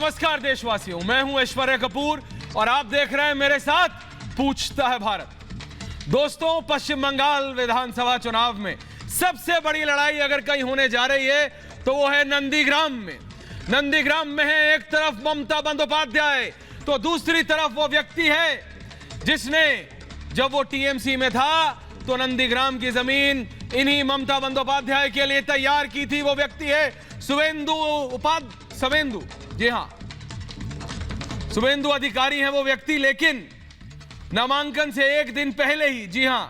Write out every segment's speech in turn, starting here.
नमस्कार देशवासियों, मैं हूं ऐश्वर्या कपूर और आप देख रहे हैं मेरे साथ पूछता है भारत। दोस्तों, पश्चिम बंगाल विधानसभा चुनाव में सबसे बड़ी लड़ाई अगर कहीं होने जा रही है तो वो है नंदीग्राम में। नंदीग्राम में है एक तरफ ममता बंदोपाध्याय तो दूसरी तरफ वो व्यक्ति है जिसने जब वो टीएमसी में था तो नंदीग्राम की जमीन इन्हीं ममता बंदोपाध्याय के लिए तैयार की थी। वो व्यक्ति है शुवेंदु, जी हां, शुवेंदु अधिकारी हैं वो व्यक्ति। लेकिन नामांकन से एक दिन पहले ही, जी हां,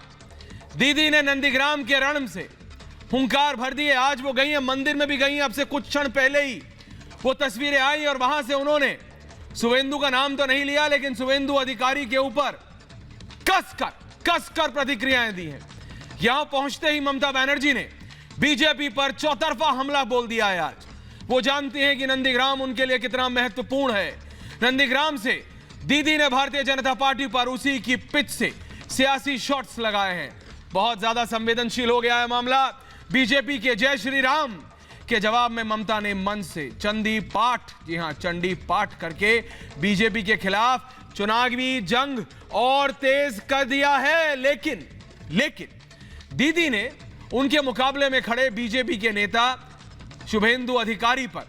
दीदी ने नंदीग्राम के रण से हुंकार भर दिए। आज वो गई हैं, मंदिर में भी गई हैं, अब से कुछ क्षण पहले ही वो तस्वीरें आई और वहां से उन्होंने शुवेंदु का नाम तो नहीं लिया लेकिन शुवेंदु अधिकारी के ऊपर कसकर प्रतिक्रियाएं दी हैं। यहां पहुंचते ही ममता बनर्जी ने बीजेपी पर चौतरफा हमला बोल दिया है। आज वो जानती हैं कि नंदीग्राम उनके लिए कितना महत्वपूर्ण है। नंदीग्राम से दीदी ने भारतीय जनता पार्टी पर उसी की पिच से सियासी शॉट्स लगाए हैं। बहुत ज्यादा संवेदनशील हो गया है मामला। बीजेपी के जय श्री राम के जवाब में ममता ने मन से चंडी पाठ, जी हां, चंडी पाठ करके बीजेपी के खिलाफ चुनावी जंग और तेज कर दिया है। लेकिन दीदी ने उनके मुकाबले में खड़े बीजेपी के नेता शुभेंदु अधिकारी पर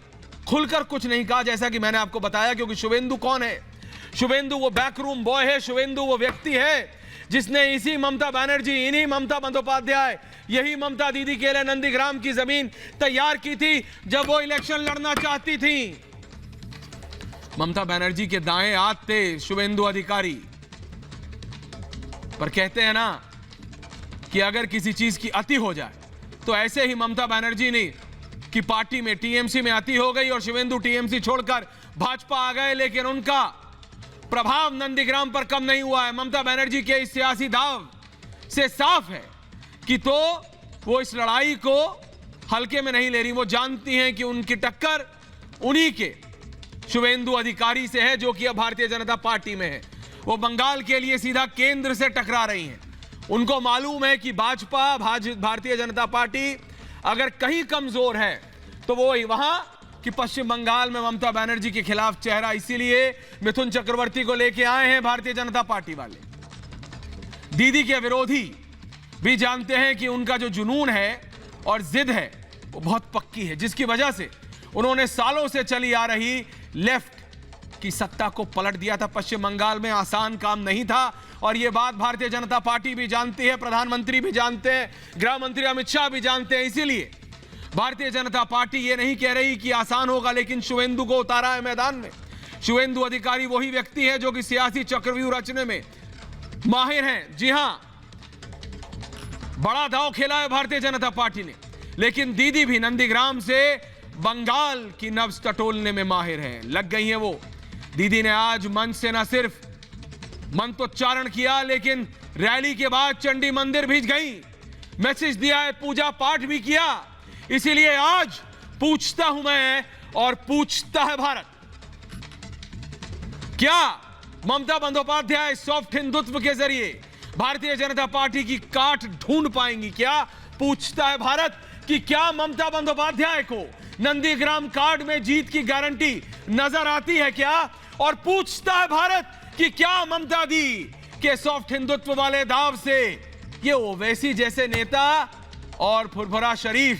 खुलकर कुछ नहीं कहा, जैसा कि मैंने आपको बताया। क्योंकि शुभेंदु कौन है? शुभेंदु वो बैकरूम बॉय है। शुभेंदु वो व्यक्ति है जिसने इसी ममता बनर्जी, इन्हीं ममता बंदोपाध्याय, यही ममता दीदी के लिए नंदीग्राम की जमीन तैयार की थी जब वो इलेक्शन लड़ना चाहती थी। ममता बनर्जी के दाएं हाथ थे शुभेंदु अधिकारी। पर कहते हैं ना कि अगर किसी चीज की अति हो जाए तो ऐसे ही ममता बनर्जी ने कि पार्टी में, टीएमसी में अति हो गई और शुभेंदु टीएमसी छोड़कर भाजपा आ गए। लेकिन उनका प्रभाव नंदीग्राम पर कम नहीं हुआ है। ममता बनर्जी के इस सियासी दाव से साफ है कि तो वो इस लड़ाई को हल्के में नहीं ले रही। वो जानती हैं कि उनकी टक्कर उन्हीं के शुभेंदु अधिकारी से है जो कि अब भारतीय जनता पार्टी में है। वो बंगाल के लिए सीधा केंद्र से टकरा रही हैं। उनको मालूम है कि भाजपा, भारतीय जनता पार्टी अगर कहीं कमजोर है तो वो वहां कि पश्चिम बंगाल में ममता बनर्जी के खिलाफ चेहरा। इसीलिए मिथुन चक्रवर्ती को लेके आए हैं भारतीय जनता पार्टी वाले। दीदी के विरोधी भी जानते हैं कि उनका जो जुनून है और जिद है वो बहुत पक्की है, जिसकी वजह से उन्होंने सालों से चली आ रही लेफ्ट की सत्ता को पलट दिया था। पश्चिम बंगाल में आसान काम नहीं था और यह बात भारतीय जनता पार्टी भी जानती है, प्रधानमंत्री भी जानते हैं, गृह मंत्री अमित शाह भी जानते हैं। इसीलिए भारतीय जनता पार्टी ये नहीं कह रही कि आसान होगा, लेकिन शुभेंदु को उतारा है मैदान में। शुभेंदु अधिकारी वही व्यक्ति है जो कि सियासी चक्रव्यूह रचने में माहिर हैं। जी हां, बड़ा दांव खेला है भारतीय जनता पार्टी ने। लेकिन दीदी भी नंदीग्राम से बंगाल की नब्ज टटोलने में माहिर है, लग गई है वो। दीदी ने आज मंच से न सिर्फ मंत्रोच्चारण किया लेकिन रैली के बाद चंडी मंदिर भी गई, मैसेज दिया है, पूजा पाठ भी किया। इसीलिए आज पूछता हूं मैं और पूछता है भारत, क्या ममता बंदोपाध्याय सॉफ्ट हिंदुत्व के जरिए भारतीय जनता पार्टी की काट ढूंढ पाएंगी? क्या पूछता है भारत कि क्या ममता बंदोपाध्याय को नंदीग्राम कार्ड में जीत की गारंटी नजर आती है क्या? और पूछता है भारत कि क्या ममता दी के सॉफ्ट हिंदुत्व वाले दाव से ये ओवैसी जैसे नेता और फुरफुरा शरीफ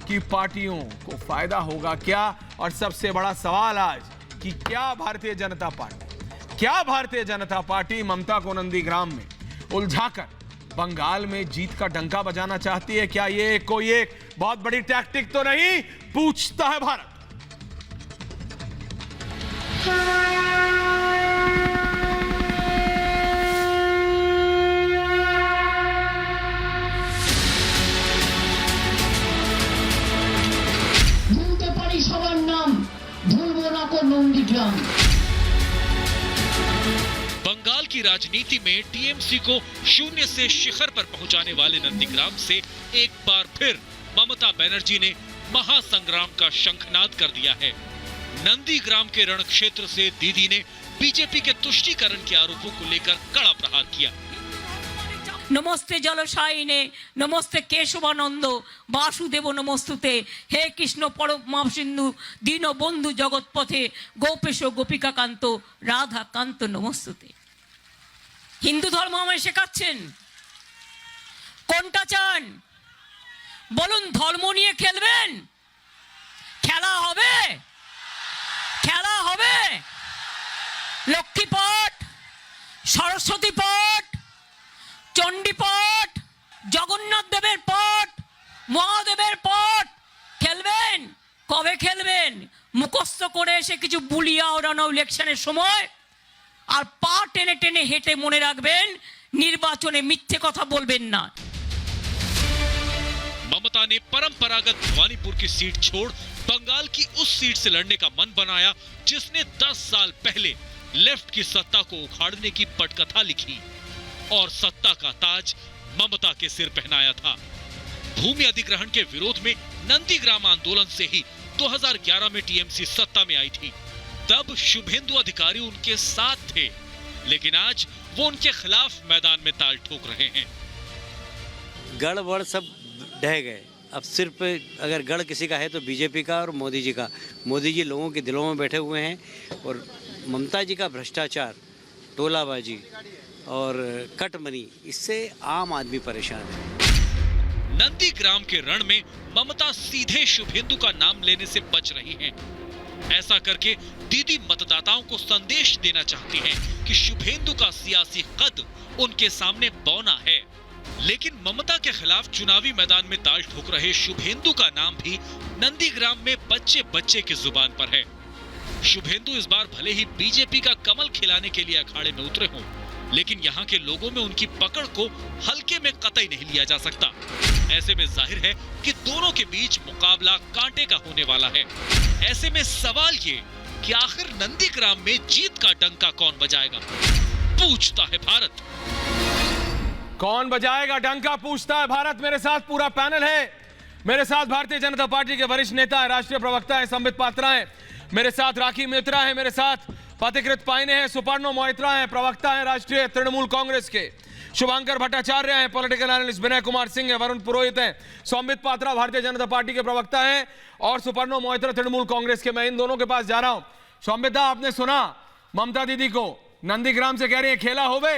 की पार्टियों को फायदा होगा क्या? और सबसे बड़ा सवाल आज कि क्या भारतीय जनता पार्टी ममता को नंदीग्राम में उलझाकर बंगाल में जीत का डंका बजाना चाहती है? क्या ये कोई एक बहुत बड़ी टैक्टिक तो नहीं? पूछता है भारत। ভুলতে পারি সবার নাম, ভুলবো না কো নন্দীগ্রাম। बंगाल की राजनीति में टीएमसी को शून्य से शिखर पर पहुंचाने वाले नंदीग्राम से एक बार फिर ममता बनर्जी ने महासंग्राम का शंखनाद कर दिया है। नंदीग्राम के रण क्षेत्र से दीदी ने बीजेपी के तुष्टीकरण के आरोपों को लेकर कड़ा प्रहार किया। নমস্তে জলসায়িনে নমস্তে কেশবানন্দ বাসুদেব নমস্তুতে হে কৃষ্ণ পরমা সিন্ধু দীনবন্ধু জগৎপথে গোপেশ গোপিকাকান্ত রাধাকান্ত নমস্তুতে। হিন্দু ধর্ম আমায় শেখাচ্ছেন, কোনটা চান বলুন? ধর্ম নিয়ে খেলবেন? খেলা হবে, খেলা হবে। লক্ষ্মী পাঠ, সরস্বতী পাঠ, চণ্ডী পাঠ, জগন্নাথ দেবের পাঠ, মহাদেবের পাঠ খেলবেন? কবে খেলবেন? মুখস্থ করে এসে কিছু বুলিয়া ওড়ানো ইলেকশনের সময়, আর পা টেনে টেনে হেঁটে মনে রাখবেন নির্বাচনে মিথ্যে কথা বলবেন না। ममता ने परंपरागत भवानीपुर की सीट छोड़ बंगाल की उस सीट से लड़ने का मन बनाया जिसने 10 साल पहले लेफ्ट की सत्ता को उखाड़ने की पटकथा लिखी और सत्ता का ताज ममता के सिर पहनाया था। भूमि अधिग्रहण के विरोध में नंदीग्राम आंदोलन से ही 2011 में टीएमसी सत्ता में आई थी। तब शुभेंदु अधिकारी उनके साथ थे, लेकिन आज वो उनके खिलाफ मैदान में ताल ठोक रहे हैं। गढ़ सब ढह गए। अब सिर्फ अगर गढ़ किसी का है तो बीजेपी का और मोदी जी का। मोदी जी लोगों के दिलों में बैठे हुए हैं और ममता जी का भ्रष्टाचार, टोलाबाजी और कटमनी, इससे आम आदमी परेशान है। नंदीग्राम के रण में ममता सीधे शुभेंदु का नाम लेने से बच रही हैं। ऐसा करके दीदी मतदाताओं को संदेश देना चाहती हैं कि शुभेंदु का सियासी कद उनके सामने बौना है। लेकिन ममता के खिलाफ चुनावी मैदान में ताल ठोक रहे शुभेंदु का नाम भी नंदीग्राम में बच्चे बच्चे की जुबान पर है। शुभेंदु इस बार भले ही बीजेपी का कमल खिलाने के लिए अखाड़े में उतरे हों, लेकिन यहाँ के लोगों में उनकी पकड़ को हल्के में कतई नहीं लिया जा सकता। ऐसे में जाहिर है कि दोनों के बीच मुकाबला कांटे का होने वाला है। ऐसे में सवाल ये कि आखिर नंदीग्राम में जीत का डंका कौन बजाएगा, पूछता है भारत। कौन बजाएगा डंका, पूछता है भारत। मेरे साथ पूरा पैनल है। मेरे साथ भारतीय जनता पार्टी के वरिष्ठ नेता है, राष्ट्रीय प्रवक्ता है संबित पात्रा है, मेरे साथ राखी मित्रा है, मेरे साथ पथिकृत पाइने हैं, सुपर्णो मोइत्रा है, प्रवक्ता है राष्ट्रीय तृणमूल कांग्रेस के, शुभांकर भट्टाचार्य हैं, पॉलिटिकल एनालिस्ट विनय कुमार सिंह है, वरुण पुरोहित है, संबित पात्रा भारतीय जनता पार्टी के प्रवक्ता है और सुपर्णो मोइत्रा तृणमूल कांग्रेस के। मैं इन दोनों के पास जा रहा हूं। संबित, आपने सुना ममता दीदी को नंदीग्राम से कह रही है खेला होवे।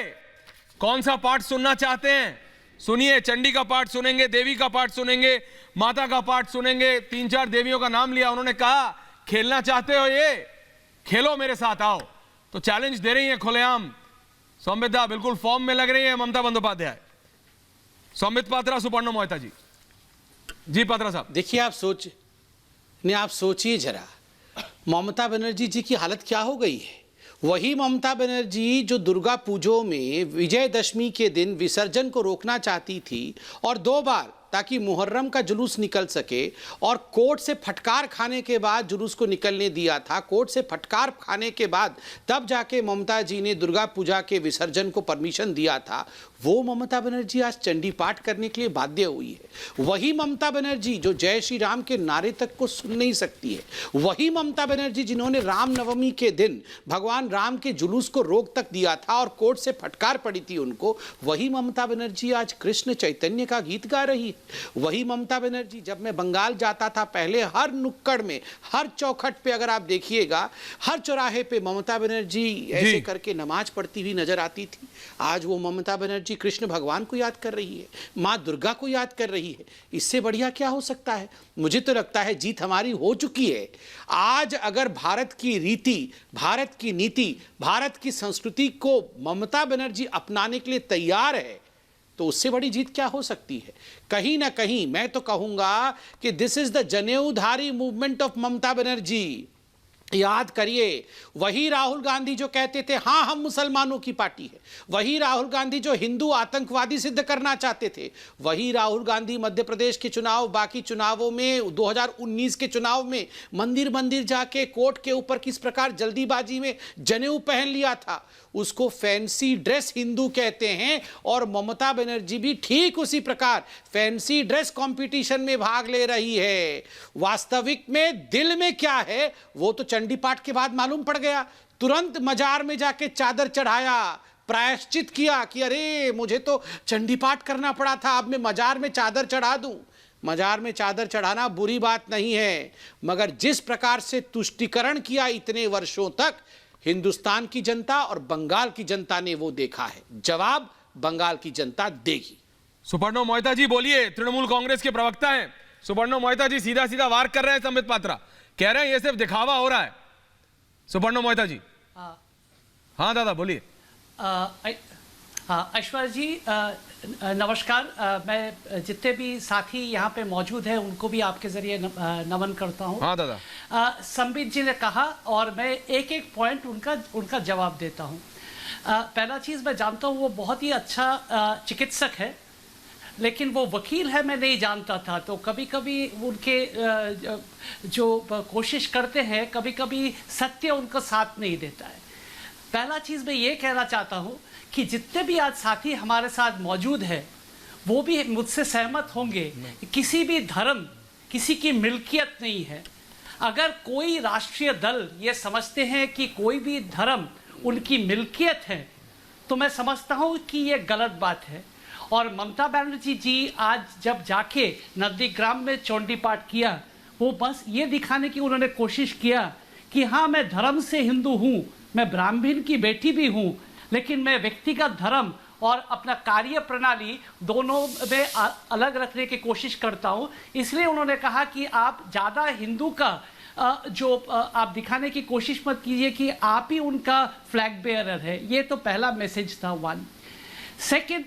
कौन सा पाठ सुनना चाहते हैं? सुनिए, चंडी का पाठ सुनेंगे, देवी का पाठ सुनेंगे, माता का पाठ सुनेंगे। 3-4 देवियों का नाम लिया, उन्होंने कहा खेलना चाहते हो ये खेलो, मेरे साथ आओ। तो चैलेंज दे रही है खुलेआम। संबिता बिल्कुल फॉर्म में लग रही है ममता बंदोपाध्याय। संबित पात्रा, सुपर्णो मोइत्रा जी। जी पात्रा साहब। देखिए, आप सोचिए जरा, ममता बनर्जी जी की हालत क्या हो गई है। वही ममता बनर्जी जो दुर्गा पूजों में विजयदशमी के दिन विसर्जन को रोकना चाहती थी और 2 बार, ताकि मुहर्रम का जुलूस निकल सके, और कोर्ट से फटकार खाने के बाद जुलूस को निकलने दिया था। कोर्ट से फटकार खाने के बाद तब जाके ममता जी ने दुर्गा पूजा के विसर्जन को परमिशन दिया था। वो ममता बनर्जी आज चंडी पाठ करने के लिए बाध्य हुई है। वही ममता बनर्जी जो जय श्री राम के नारे तक को सुन नहीं सकती है। वही ममता बनर्जी जिन्होंने रामनवमी के दिन भगवान राम के जुलूस को रोक तक दिया था और कोर्ट से फटकार पड़ी थी उनको। वही ममता बनर्जी आज कृष्ण चैतन्य का गीत गा रही है। वही ममता बनर्जी, जब मैं बंगाल जाता था पहले, हर नुक्कड़ में, हर चौखट पे अगर आप देखिएगा, हर चौराहे पे ममता बनर्जी ऐसे करके नमाज पढ़ती हुई नजर आती थी। आज वो ममता बनर्जी कृष्ण भगवान को याद कर रही है, माँ दुर्गा को याद कर रही है। इससे बढ़िया क्या हो सकता है? मुझे तो लगता है जीत हमारी हो चुकी है। आज अगर भारत की रीति, भारत की नीति, भारत की संस्कृति को ममता बनर्जी अपनाने के लिए तैयार है, तो उससे बड़ी जीत क्या हो सकती है? कहीं ना कहीं मैं तो कहूंगा कि this is the janeudhari movement of Mamata Banerjee. याद करिए, वही राहुल गांधी जो कहते थे हाँ हम मुसलमानों की पार्टी है, वही राहुल गांधी जो हिंदू आतंकवादी सिद्ध करना चाहते थे, वही राहुल गांधी मध्य प्रदेश के चुनाव, बाकी चुनावों में, 2019 के चुनाव में मंदिर मंदिर जाके कोर्ट के ऊपर किस प्रकार जल्दीबाजी में जनेऊ पहन लिया था, उसको फैंसी ड्रेस हिंदू कहते हैं। और ममता बनर्जी भी ठीक उसी प्रकार फैंसी ड्रेस कंपटीशन में भाग ले रही है। वास्तविक में दिल में क्या है वो तो चंडी पाठ के बाद मालूम पड़ गया। तुरंत मजार में जाके चादर चढ़ाया, प्रायश्चित किया कि अरे मुझे तो चंडी पाठ करना पड़ा था, अब मैं मजार में चादर चढ़ा दूं। मजार में चादर चढ़ाना बुरी बात नहीं है, मगर जिस प्रकार से तुष्टीकरण किया इतने वर्षों तक हिंदुस्तान की जनता और बंगाल की जनता ने वो देखा है। जवाब बंगाल की जनता देगी। सुपर्णो मोहिता जी बोलिए, तृणमूल कांग्रेस के प्रवक्ता हैं। सुपर्णो मोहिता जी सीधा सीधा वार कर रहे हैं संबित पात्रा, कह रहे हैं ये सिर्फ दिखावा हो रहा है। सुपर्णो मोहिता जी। हाँ दादा बोलिए। ऐश्वर्या जी नमस्कार। मैं जितने भी साथी यहाँ पे मौजूद हैं उनको भी आपके जरिए नमन करता हूँ। हाँ दादा। संबित जी ने कहा और मैं एक एक पॉइंट उनका जवाब देता हूँ। पहला चीज़ मैं जानता हूँ वो बहुत ही अच्छा चिकित्सक है, लेकिन वो वकील है मैं नहीं जानता था। तो कभी कभी उनके जो कोशिश करते हैं कभी कभी सत्य उनका साथ नहीं देता है। पहला चीज़ मैं ये कहना चाहता हूँ कि जितने भी आज साथी हमारे साथ मौजूद हैं वो भी मुझसे सहमत होंगे, किसी भी धर्म किसी की मिल्कियत नहीं है। अगर कोई राष्ट्रीय दल ये समझते हैं कि कोई भी धर्म उनकी मिल्कियत है तो मैं समझता हूँ कि ये गलत बात है। और ममता बनर्जी जी आज जब जाके नंदीग्राम में चौंडी पाठ किया, वो बस ये दिखाने की उन्होंने कोशिश किया कि हाँ मैं धर्म से हिंदू हूँ, मैं ब्राह्मण की बेटी भी हूँ, लेकिन मैं व्यक्तिगत धर्म और अपना कार्य प्रणाली दोनों में अलग रखने की कोशिश करता हूँ। इसलिए उन्होंने कहा कि आप ज़्यादा हिंदू का जो आप दिखाने की कोशिश मत कीजिए कि आप ही उनका फ्लैग बेयरर है। ये तो पहला मैसेज था वन। सेकेंड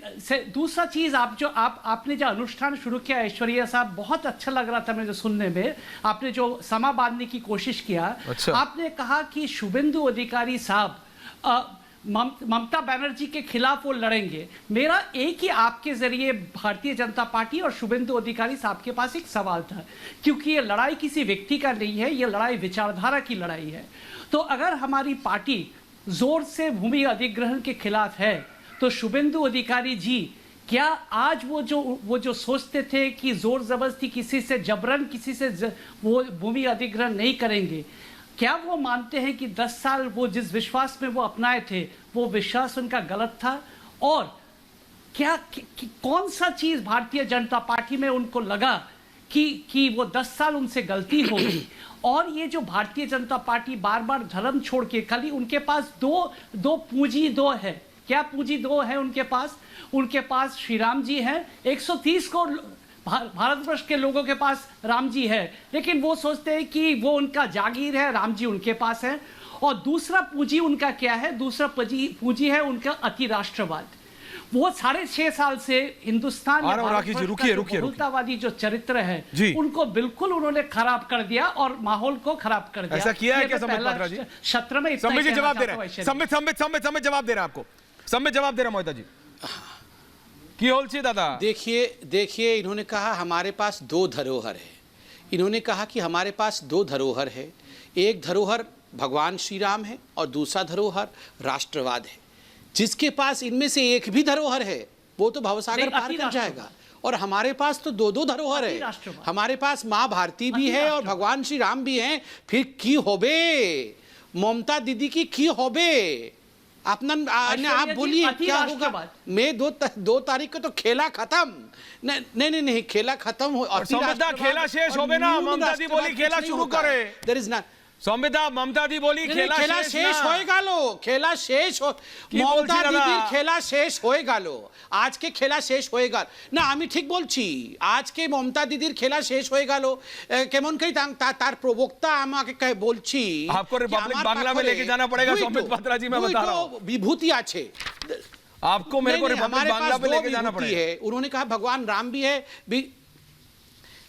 दूसरा चीज़ आपने जो अनुष्ठान शुरू किया ऐश्वर्या साहब, बहुत अच्छा लग रहा था मुझे सुनने में। आपने जो समा बांधने की कोशिश किया। अच्छा। आपने कहा कि शुभेंदु अधिकारी साहब ममता बनर्जी के खिलाफ वो लड़ेंगे। मेरा एक ही आपके जरिए भारतीय जनता पार्टी और शुभेंदु अधिकारी साहब के पास एक सवाल था, क्योंकि ये लड़ाई किसी व्यक्ति का नहीं है, ये लड़ाई विचारधारा की लड़ाई है। तो अगर हमारी पार्टी जोर से भूमि अधिग्रहण के खिलाफ है तो शुभेंदु अधिकारी जी क्या आज वो जो सोचते थे कि जोर जबरदस्ती किसी से जबरन किसी से वो भूमि अधिग्रहण नहीं करेंगे, क्या वो मानते हैं कि 10 साल वो जिस विश्वास में वो अपनाए थे वो विश्वास उनका गलत था? और क्या कौन सा चीज भारतीय जनता पार्टी में उनको लगा कि वो 10 साल उनसे गलती हो गई? और ये जो भारतीय जनता पार्टी बार बार धर्म छोड़ के, खाली उनके पास दो पूंजी दो है। क्या पूंजी दो है उनके पास? उनके पास श्री राम जी हैं, 130 करोड़ भारतवर्ष के लोगों के पास राम जी है, लेकिन वो सोचते हैं कि वो उनका जागीर है, राम जी उनके पास है। और दूसरा पूंजी उनका क्या है? दूसरा पूंजी है उनका अति राष्ट्रवाद। वो 6.5 साल से हिंदुस्तान में बहुलतावादी जो चरित्र है उनको बिल्कुल उन्होंने खराब कर दिया और माहौल को खराब कर दिया। ऐसा किया है क्या संबित पात्रा जी? सत्र में संबित जी जवाब दे रहे हैं। संबित जवाब दे रहे हैं आपको। संबित जवाब दे रहे हैं मोहिता जी की होल से। दादा देखिए इन्होंने कहा हमारे पास 2 धरोहर है। इन्होंने कहा कि हमारे पास 2 धरोहर है, एक धरोहर भगवान श्री राम है और दूसरा धरोहर राष्ट्रवाद है। जिसके पास इनमें से एक भी धरोहर है वो तो भवसागर पार कर जाएगा। और हमारे पास तो 2 धरोहर है। हमारे पास माँ भारती भी है और भगवान श्री राम भी हैं। फिर की होबे ममता दीदी की होबे? अपना आप बोलिए क्या होगा? मैं 2 तारीख को तो खेला खत्म। नहीं खेला खत्म हो और खेला शेष हो ना। ममता दी बोली खेला शुरू करे। देयर इज नॉट संबिता। ममता दी बोली खेला शेष होएगा लो। खेला शेष हो ममता दीदी खेला शेष होएगा लो। आज के खेला शेष होएगा ना। আমি ঠিক বলছি আজকে মমতা দিদির খেলা শেষ হয়ে গেল। কেমন কই তার প্রবক্তা আমাকে বলছি आपको रिपब्लिक बांग्ला में लेके जाना पड़ेगा संबित पात्रा जी। मैं बता रहा हूं विभूति আছে आपको। मेरे को रिपब्लिक बांग्ला में लेके जाना पड़ेगा। उन्होंने कहा भगवान राम भी है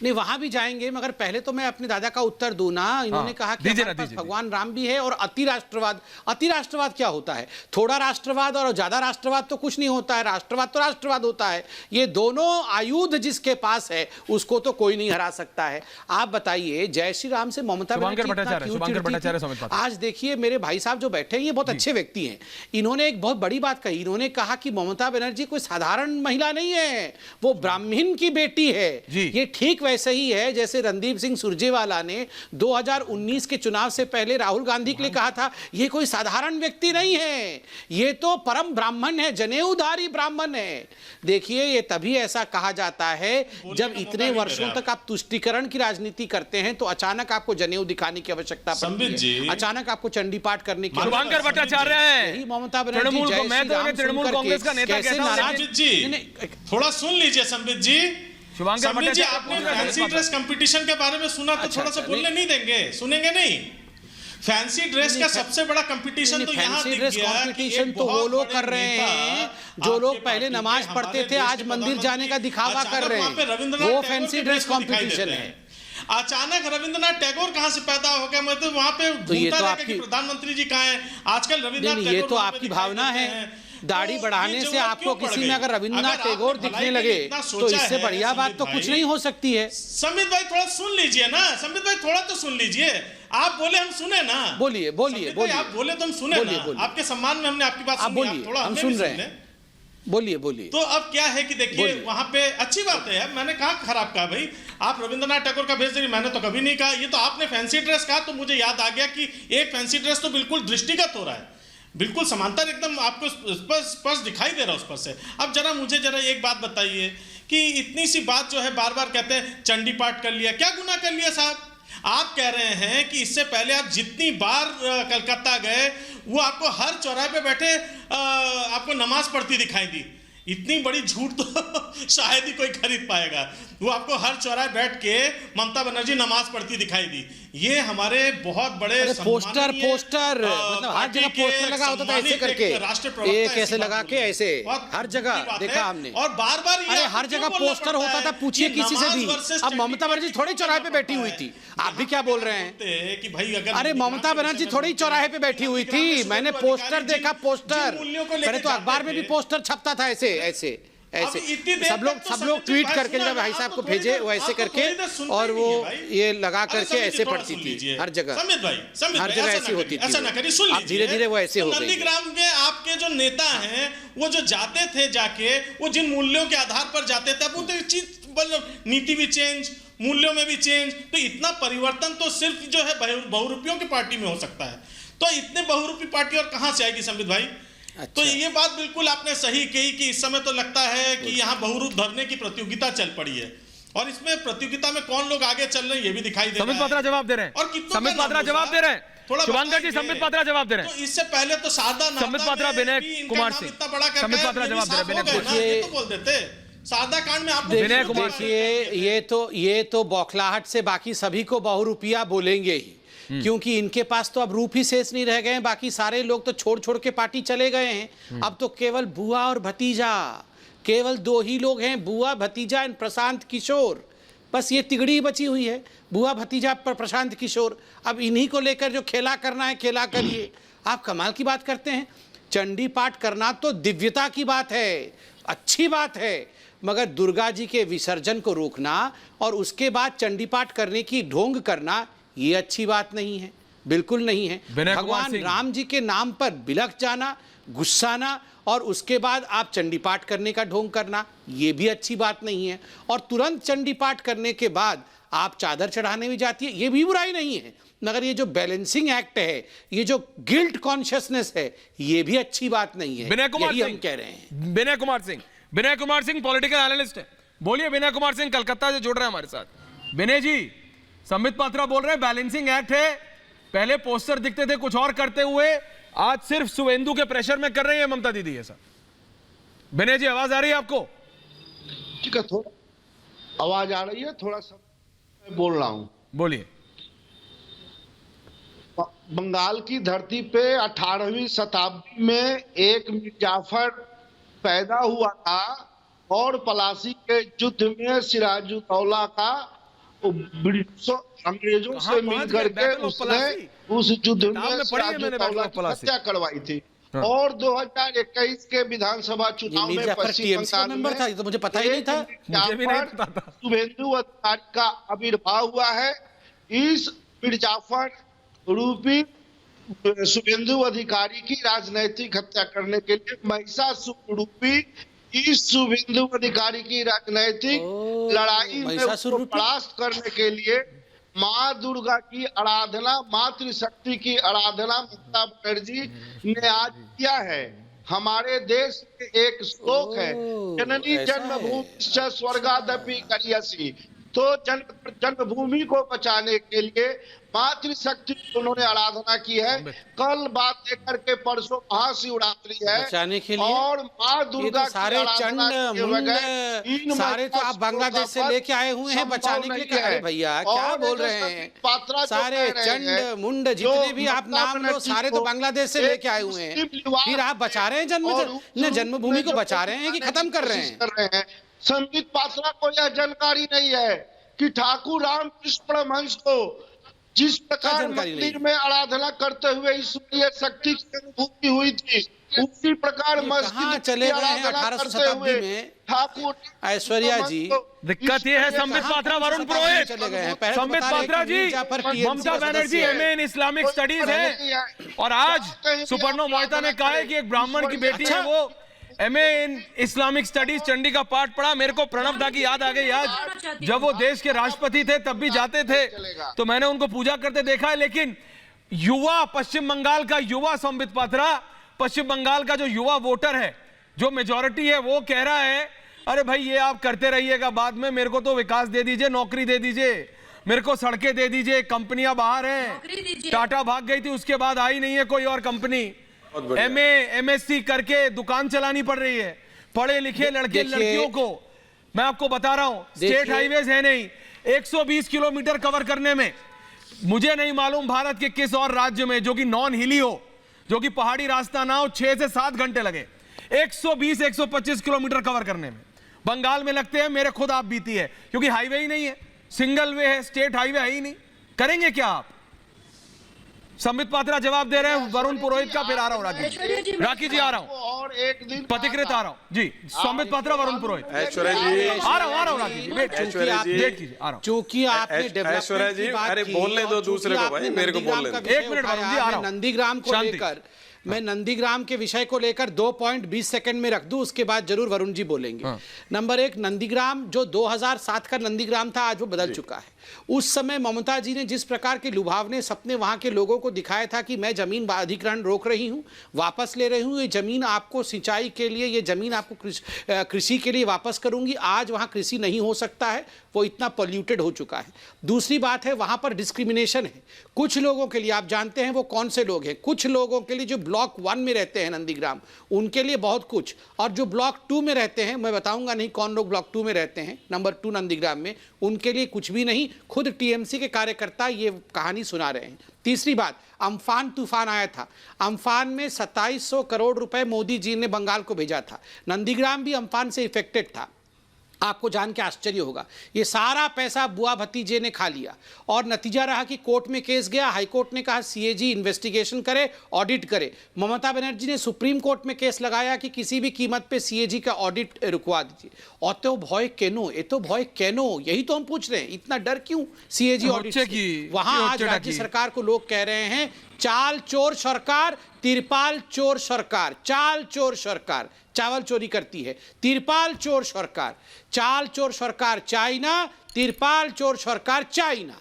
नहीं, वहां भी जाएंगे, मगर पहले तो मैं अपने दादा का उत्तर दूं ना। इन्होंने कहा कि हमारे पास भगवान राम भी है और अति राष्ट्रवाद। अति राष्ट्रवाद क्या होता है? थोड़ा राष्ट्रवाद और ज्यादा राष्ट्रवाद तो कुछ नहीं होता है। राष्ट्रवाद तो राष्ट्रवाद होता है। ये दोनों आयुध जिसके पास है उसको तो कोई नहीं हरा सकता है। आप बताइए जय श्री राम से ममता बनर्जी। आज देखिए मेरे भाई साहब जो बैठे हैं ये बहुत अच्छे व्यक्ति हैं। इन्होंने एक बहुत बड़ी बात कही। इन्होंने कहा कि ममता बनर्जी कोई साधारण महिला नहीं है, वो ब्राह्मण की बेटी है। ये ठीक वैसे ही है जैसे रणदीप सिंह सुरजेवाला ने 2019 के चुनाव से पहले राहुल गांधी के लिए कहा था, ये कोई साधारण व्यक्ति नहीं है, ये तो परम ब्राह्मण है, जनेऊधारी ब्राह्मण है। देखिए, ये तभी ऐसा कहा जाता है जब इतने वर्षों तक आप तुष्टीकरण की राजनीति करते हैं तो अचानक आपको जनेऊ दिखाने की आवश्यकता पड़ती है, अचानक आपको चंडी पाठ करने की। शुभंकर भट्टाचार्य है ममता बनर्जी तृणमूल कांग्रेस का नेता कैसा संबित जी थोड़ा सुन लीजिए। संबित जी, संबित जी, आपने फैंसी ड्रेस कंपटीशन के बारे में सुना तो थोड़ा सा बोलने नहीं देंगे, सुनेंगे नहीं? फैंसी ड्रेस का सबसे बड़ा कंपटीशन तो यहाँ दिख गया। कंपटीशन तो वो लोग कर रहे हैं जो लोग पहले नमाज पढ़ते थे, आज मंदिर जाने का दिखावा कर रहे हैं, वो फैंसी ड्रेस कंपटीशन है। अचानक रविंद्रनाथ टैगोर कहां से पैदा हो गया? मतलब वहां पे तो ये तो आपकी प्रधानमंत्री जी कहां हैं आजकल? रविंद्रनाथ टैगोर, ये तो आपकी भावना है। दाढ़ी बढ़ाने से आपको किसी में अगर रविंद्रनाथ टैगोर दिखने लगे तो इससे बढ़िया बात तो कुछ नहीं हो सकती है। संबित भाई थोड़ा सुन लीजिए ना, संबित भाई थोड़ा तो सुन लीजिए। आप बोले हम सुने ना, बोलिए बोलिए बोलिए, आप बोले तो हम सुने ना, आपके सम्मान में हमने आपकी बात सुनी, बोलिए, थोड़ा हम सुन रहे हैं, बोलिए बोलिए। तो अब क्या है कि देखिए वहां पे अच्छी बात है, मैंने कहा खराब कहा भाई, आप रविंद्रनाथ टैगोर का भेज दीजिए, मैंने तो कभी नहीं कहा। ये तो आपने फैंसी ड्रेस कहा तो मुझे याद आ गया कि एक फैंसी ड्रेस तो बिल्कुल दृष्टिगत हो रहा है, बिल्कुल समांतर एकदम आपको स्पष्ट दिखाई दे रहा है उस पर से। अब जरा मुझे जरा एक बात बताइए कि इतनी सी बात जो है बार बार कहते हैं चंडी पाठ कर लिया, क्या गुनाह कर लिया साहब? आप कह रहे हैं कि इससे पहले आप जितनी बार कलकत्ता गए वो आपको हर चौराहे पे बैठे आपको नमाज पढ़ती दिखाई दी। इतनी बड़ी झूठ तो शायद ही कोई खरीद पाएगा। वो आपको हर चौराहे बैठ के ममता बनर्जी नमाज पढ़ती दिखाई दी। ये हमारे बहुत बड़े पोस्टर मतलब हर जगह पोस्टर लगा होता था ऐसे करके, एक ऐसे लगा के ऐसे हर जगह देखा हमने, और बार बार अरे हर जगह पोस्टर होता था, पूछिए किसी से भी। अब ममता बनर्जी थोड़ी चौराहे पे बैठी हुई थी, आप भी क्या बोल रहे हैं कि भाई अगर अरे ममता बनर्जी थोड़ी चौराहे पे बैठी हुई थी, मैंने पोस्टर देखा, पोस्टर पहले तो अखबार में भी पोस्टर छपता था ऐसे ऐसे ऐसे, सब लोग ट्वीट करके जब भाई साहब को भेजे वो ऐसे करके, और वो ये लगा करके ऐसे पढ़ती थी हर जगह, हर जगह ऐसी होती थी। ऐसा ना करिए, सुन लीजिए। धीरे धीरे वो ऐसे हो गई। नंदीग्राम में आपके जो नेता हैं वो जो जाते थे, जाके वो जिन मूल्यों के आधार पर जाते थे, वो तो चीज मतलब नीति भी चेंज, मूल्यों में भी चेंज, तो इतना परिवर्तन तो सिर्फ जो है बहुरूपियों की पार्टी में हो सकता है। तो इतने बहुरूपी पार्टी और कहां से आएगी संबित भाई? अच्छा। तो ये बात बिल्कुल आपने सही कही कि इस समय तो लगता है कि यहाँ बहुरूप धरने की प्रतियोगिता चल पड़ी है, और इसमें प्रतियोगिता में कौन लोग आगे चल रहे हैं ये भी दिखाई दे रहा है। संबित पात्रा जवाब दे रहे हैं, और संबित पात्रा जवाब दे रहे हैं, शुभंकर जी संबित पात्रा जवाब दे रहे हैं। तो इससे पहले तो शारदा संबित पात्रा विनय कुमार सिंह, संबित पात्रा जवाब दे रहे हैं, तो बोल देते शारदा कांड में आप विनय कुमार। देखिए ये तो बौखलाहट से बाकी सभी को बहुरूपिया बोलेंगे ही, क्योंकि इनके पास तो अब रूप ही शेष नहीं रह गए हैं, बाकी सारे लोग तो छोड़ छोड़ के पार्टी चले गए हैं। अब तो केवल बुआ और भतीजा, केवल दो ही लोग हैं, बुआ भतीजा एंड प्रशांत किशोर, बस ये तिगड़ी बची हुई है, बुआ भतीजा पर प्रशांत किशोर। अब इन्हीं को लेकर जो खेला करना है खेला करिए। आप कमाल की बात करते हैं, चंडी पाठ करना तो दिव्यता की बात है, अच्छी बात है, मगर दुर्गा जी के विसर्जन को रोकना और उसके बाद चंडी पाठ करने की ढोंग करना ये अच्छी बात नहीं है, बिल्कुल नहीं है। भगवान राम जी के नाम पर बिलख जाना, गुस्साना और उसके बाद आप चंडी पाठ करने का ढोंग करना ये भी अच्छी बात नहीं है। और तुरंत चंडी पाठ करने के बाद आप चादर चढ़ाने भी जाती है, ये भी बुराई नहीं है, मगर ये जो बैलेंसिंग एक्ट है, ये जो गिल्ट कॉन्शियसनेस है, ये भी अच्छी बात नहीं है। विनय कुमार सिंह हम कह रहे हैं। विनय कुमार सिंह पॉलिटिकल एनालिस्ट है, बोलिए विनय कुमार सिंह कलकत्ता से जुड़ रहे हैं हमारे साथ। विनय जी, संबित पात्रा बोल रहे हैं बैलेंसिंग एक्ट है, पहले पोस्टर दिखते थे कुछ और करते हुए, आज सिर्फ शुभेंदु के प्रेशर में कर रही है ममता दीदी ऐसा। विनय जी आवाज आ रही है आपको? ठीक है, थोड़ा आवाज आ रही है, थोड़ा सा मैं बोल रहा हूं, बोलिए। बंगाल की धरती पे 18वीं शताब्दी में एक मिर्जाफर पैदा हुआ था और पलासी के युद्ध में सिराजुद्दौला का ब्रिटिशों अंग्रेजों से मिलकर के उसने उस युद्ध में सिराजुद्दौला की हत्या करवाई थी। और 2021 के विधानसभा चुनाव में पश्चिम बंगाल में तो मुझे पता ही नहीं था, शुभेंदु अधिकारी का आविर्भाव हुआ है। इस मिर्जाफर रूपी शुभेंदु अधिकारी की राजनैतिक हत्या करने के लिए महिषासुर रूपी इस शुभेंदु अधिकारी की राजनैतिक लड़ाई में महिषासुर उसको रूपी? परास्त करने के लिए माँ दुर्गा की आराधना, मातृशक्ति की आराधना ममता बनर्जी ने आज किया है। हमारे देश में एक श्लोक है, जननी ऐसा जन्मभूमि स्वर्गादपि गरीयसी। तो जन्मभूमि को बचाने के लिए मातृशक्ति की उन्होंने आराधना की है। कल बात लेकर के परसों महाशिवरात्रि है बचाने के लिए और माँ ये दुर्गा तो सारे की आराधना चंड के मुंड बगैर 3 सारे तो आप बांग्लादेश से लेके आए हुए हैं बचाने के लिए। अरे भैया क्या बोल रहे हैं? सारे चंड मुंड जितने भी आप नाम लो सारे तो बांग्लादेश से लेके आए हुए हैं, फिर आप बचा रहे हैं जन्मभूमि को बचा रहे हैं कि खत्म कर रहे हैं? संबित पात्रा को यह जानकारी नहीं है कि ठाकुर रामकृष्ण परमहंस को जिस प्रकार मंदिर में आराधना करते हुए ईश्वरीय शक्ति की अनुभूति हुई थी, उसी प्रकार मस्जिद चले गए हैं 1800 शताब्दी में ठाकुर ऐश्वर्या जी। दिक्कत ये है संबित पात्रा, वरुण पुरोहित, चले गए हैं। पहले तो संबित बता रहे पात्रा कि जी, मीडिया पर TMC ममता का बनर्जी सदस्य है। एमए इन इस्लामिक स्टडीज है और आज सुपर्णो मोहिता ने कहा है कि एक ब्राह्मण की बेटी है वो एमए इन इस्लामिक स्टडीज चंडी का पाठ पढ़ा। मेरे को प्रणब दा की याद आ गई आज, जब वो देश के राष्ट्रपति थे तब भी जाते थे तो मैंने उनको पूजा करते देखा है। लेकिन युवा पश्चिम बंगाल का युवा संबित पात्रा, पश्चिम बंगाल का जो युवा वोटर है, जो मेजॉरिटी है, वो कह रहा है अरे भाई ये आप करते रहिएगा, बाद में मेरे को तो विकास दे दीजिए, नौकरी दे दीजिए, मेरे को सड़कें दे दीजिए, कंपनियां बाहर हैं, टाटा भाग गई थी उसके बाद आई नहीं है कोई और कंपनी, एमए एमएससी करके दुकान चलानी पड़ रही है। पढ़े लिखे लड़के लड़कियों को मैं आपको बता रहा हूं, स्टेट हाईवेज है नहीं, 120 किलोमीटर कवर करने में, मुझे नहीं मालूम भारत के किस और राज्य में जो कि नॉन हिली हो, जो कि पहाड़ी रास्ता ना हो, 6 से 7 घंटे लगे 120-125 किलोमीटर कवर करने में। बंगाल में लगते हैं, मेरे खुद आप बीती है, क्योंकि हाईवे ही नहीं है, सिंगल वे है, स्टेट हाईवे है ही नहीं। करेंगे क्या आप? संबित पात्रा जवाब दे रहे हैं, वरुण पुरोहित का, फिर आ रहा हूं राखी जी आ रहा हूं और एक दिन पथिकृत आ रहा हूं जी। संबित पात्रा, वरुण पुरोहित ऐश्वर्या जी आ रहा हूं राखी जी, वेट कीजिए आ रहा हूं। चूंकि आपने ऐश्वर्या जी, अरे बोलने दो दूसरे को भाई, मेरे को बोलने दो। 1 मिनट वरुण जी, आ रहा हूं। नंदीग्राम को लेकर मैं नंदीग्राम के विषय को लेकर 2.20 सेकंड में रख दूं, उसके बाद जरूर वरुण जी बोलेंगे। नंबर 1, नंदीग्राम जो 2007 का नंदीग्राम था आज वो बदल चुका है। उस समय ममता जी ने जिस प्रकार के लुभावने सपने वहां के लोगों को दिखाया था कि मैं जमीन अधिग्रहण रोक रही हूं, वापस ले रही हूं, ये जमीन आपको सिंचाई के लिए, ये जमीन आपको कृषि के लिए वापस करूंगी, आज वहां कृषि नहीं हो सकता है, वो इतना पॉल्यूटेड हो चुका है। दूसरी बात है वहां पर डिस्क्रिमिनेशन है कुछ लोगों के लिए, आप जानते हैं वो कौन से लोग हैं, कुछ लोगों के लिए जो ब्लॉक 1 में रहते हैं नंदीग्राम, उनके लिए बहुत कुछ, और जो ब्लॉक 2 में रहते हैं, मैं बताऊंगा नहीं कौन लोग ब्लॉक 2 में रहते हैं, नंबर 2 नंदीग्राम में, उनके लिए कुछ भी नहीं। खुद टीएमसी के कार्यकर्ता ये कहानी सुना रहे हैं। तीसरी बात, अम्फान तूफान आया था, अम्फान में 2700 करोड़ रुपए मोदी जी ने बंगाल को भेजा था, नंदीग्राम भी अम्फान से इफेक्टेड था। आपको जान के आश्चर्य होगा, ये सारा पैसा बुआ भतीजे ने खा लिया और नतीजा रहा कि कोर्ट में केस गया, हाई कोर्ट ने कहा सीएजी इन्वेस्टिगेशन करे, ऑडिट करे। ममता बनर्जी ने सुप्रीम कोर्ट में केस लगाया कि किसी भी कीमत पे सीएजी का ऑडिट रुकवा दीजिए। और तो भय केनो, ये तो भय केनो, यही तो हम पूछ रहे हैं, इतना डर क्यों सीएजी ऑडिट से? वहां आज राज्य सरकार को लोग कह रहे हैं चाल चोर सरकार, तिरपाल चोर सरकार, चाल चोर सरकार चावल चोरी करती है, तिरपाल चोर सरकार, चाल चोर सरकार चाइना, तिरपाल चोर सरकार चाइना।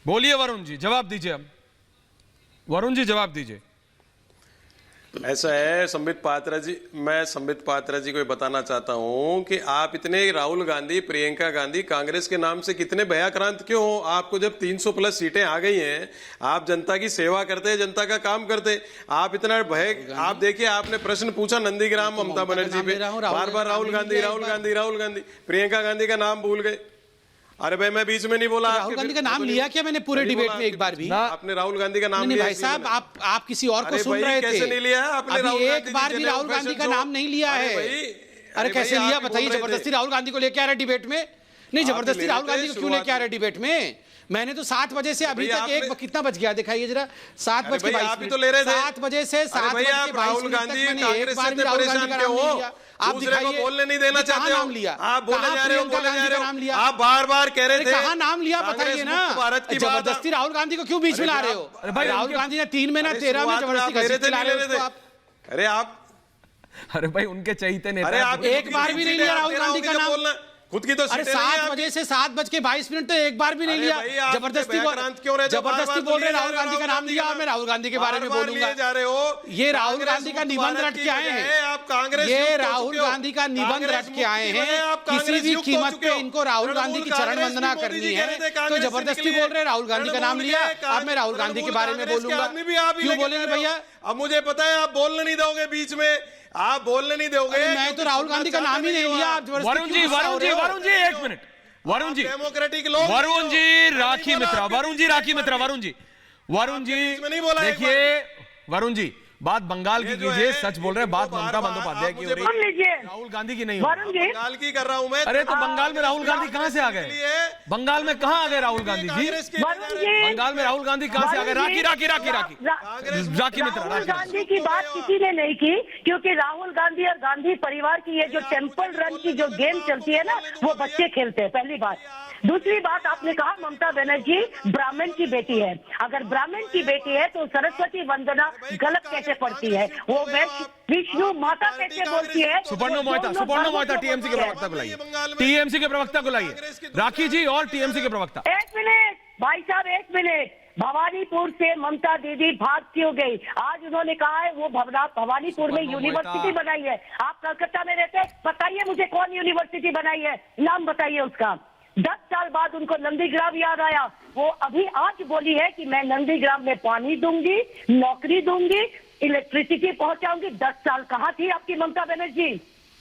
बोलिए वरुण जी, जवाब दीजिए। हम वरुण जी जवाब दीजिए। ऐसा है संबित पात्रा जी, मैं संबित पात्रा जी को बताना चाहता हूं कि आप इतने राहुल गांधी, प्रियंका गांधी, कांग्रेस के नाम से कितने भयाक्रांत क्यों हो? आपको जब 300 प्लस सीटें आ गई हैं, आप जनता की सेवा करते हैं, जनता का काम करते हैं, आप इतना भय, आप देखिए आपने प्रश्न पूछा नंदीग्राम ममता बनर्जी पे, बार बार राहुल गांधी राहुल गांधी राहुल गांधी, प्रियंका गांधी का नाम भूल गए। अरे भाई मैं बीच में नहीं बोला, राहुल गांधी का नाम लिया क्या मैंने पूरे डिबेट में एक बार भी? आपने राहुल गांधी का नाम नहीं लिया? भाई साहब, आप किसी और को सुन रहे थे। कैसे नहीं लिया है आपने? राहुल एक बार भी राहुल गांधी का नाम नहीं लिया है। अरे कैसे लिया बताइए? जबरदस्ती राहुल गांधी को लेके आ रहे डिबेट में? नहीं, जबरदस्ती राहुल गांधी को क्यों लेके आ रहे डिबेट में? मैंने तो 7 बजे से अभी तक एक कितना बज गया दिखाइए जरा, 7:22 बजे से 7:22 तक मैंने एक बार भी राहुल गांधी का नाम नहीं लिया। आप दिखाइए, बोलने नहीं देना चाहते हो, नाम लिया आप बोले जा रहे हो, बोले जा रहे नाम हो, लिया, आप बार बार कह रहे थे कहाँ नाम लिया बताइए ना। जबरदस्ती राहुल गांधी को क्यों बीच में ला रहे हो? भाई राहुल गांधी ने 3 में ना 13 में जबरदस्ती घसीट ला रहे हो आप। अरे आप अरे भाई उनके चहीते नेता अरे आप एक बार भी नहीं लिया राहुल गांधी का नाम। बोलना खुद की तो अरे सीटें नहीं हैं 7 बजे से 7:22 तो एक बार भी नहीं अरे लिया। भाई, आप जबरदस्ती भयक्रांत क्यों रहे? जबरदस्ती बोल रहे राहुल गांधी का नाम लिया, और मैं राहुल गांधी के बारे में बोलूंगा। जा रहे हो ये राहुल गांधी का निबंध रट के आए हैं। आप कांग्रेस ये राहुल गांधी का निबंध रट के आए हैं। किसी भी कीमत पे इनको राहुल गांधी की चरण वंदना करनी है तो जबरदस्ती बोल रहे राहुल गांधी का नाम लिया। अब मैं राहुल गांधी के बारे में बोलूंगा। क्यों बोलेंगे भैया? अब मुझे पता है आप बोलने नहीं दोगे, बीच में आप बोलने नहीं दोगे। मैं तो राहुल गांधी का नाम ही नहीं लिया। वरुण जी एक मिनट, वरुण जी डेमोक्रेटिक लोग, वरुण जी राखी मित्रा, वरुण जी देखिए, वरुण जी बात बंगाल की कीजिए, सच बोल रहे हैं, बात ममता बंदोपाध्याय की हो रही है, राहुल गांधी की नहीं हो रही। बंगाल की कर रहा हूं मैं। अरे तो बंगाल में राहुल गांधी कहां से आ गए? बंगाल में कहां आ गए राहुल गांधी जी? बंगाल में राहुल गांधी कहां से आ गए? राखी मित्रा, राहुल गांधी की बात किसी ने नहीं की, क्योंकि राहुल गांधी और गांधी परिवार की ये जो टेम्पल रन की जो गेम चलती है ना, वो बच्चे खेलते हैं, पहली बात। दूसरी बात, आपने कहा ममता बनर्जी ब्राह्मण की बेटी है। अगर ब्राह्मण की बेटी है तो सरस्वती वंदना गलत कैसे पढ़ती है? वो विष्णु माता कैसे बोलती है? सुपर्णो मोहिता टीएमसी के प्रवक्ता को लाइए, टीएमसी के प्रवक्ता को लाइए, राखी जी और टीएमसी के प्रवक्ता। एक मिनट भाई साहब, एक मिनट। भवानीपुर से ममता दीदी भाग क्यों गई? आज उन्होंने कहा है वो भवानीपुर में यूनिवर्सिटी बनाई है। आप कलकत्ता में रहते हैं, बताइए मुझे कौन यूनिवर्सिटी बनाई है, नाम बताइए उसका। 10 साल बाद उनको नंदीग्राम याद आया। वो अभी आज बोली है कि मैं नंदीग्राम में पानी दूंगी, नौकरी दूंगी, इलेक्ट्रिसिटी पहुंचाऊंगी। 10 साल कहाँ थी आपकी ममता बनर्जी?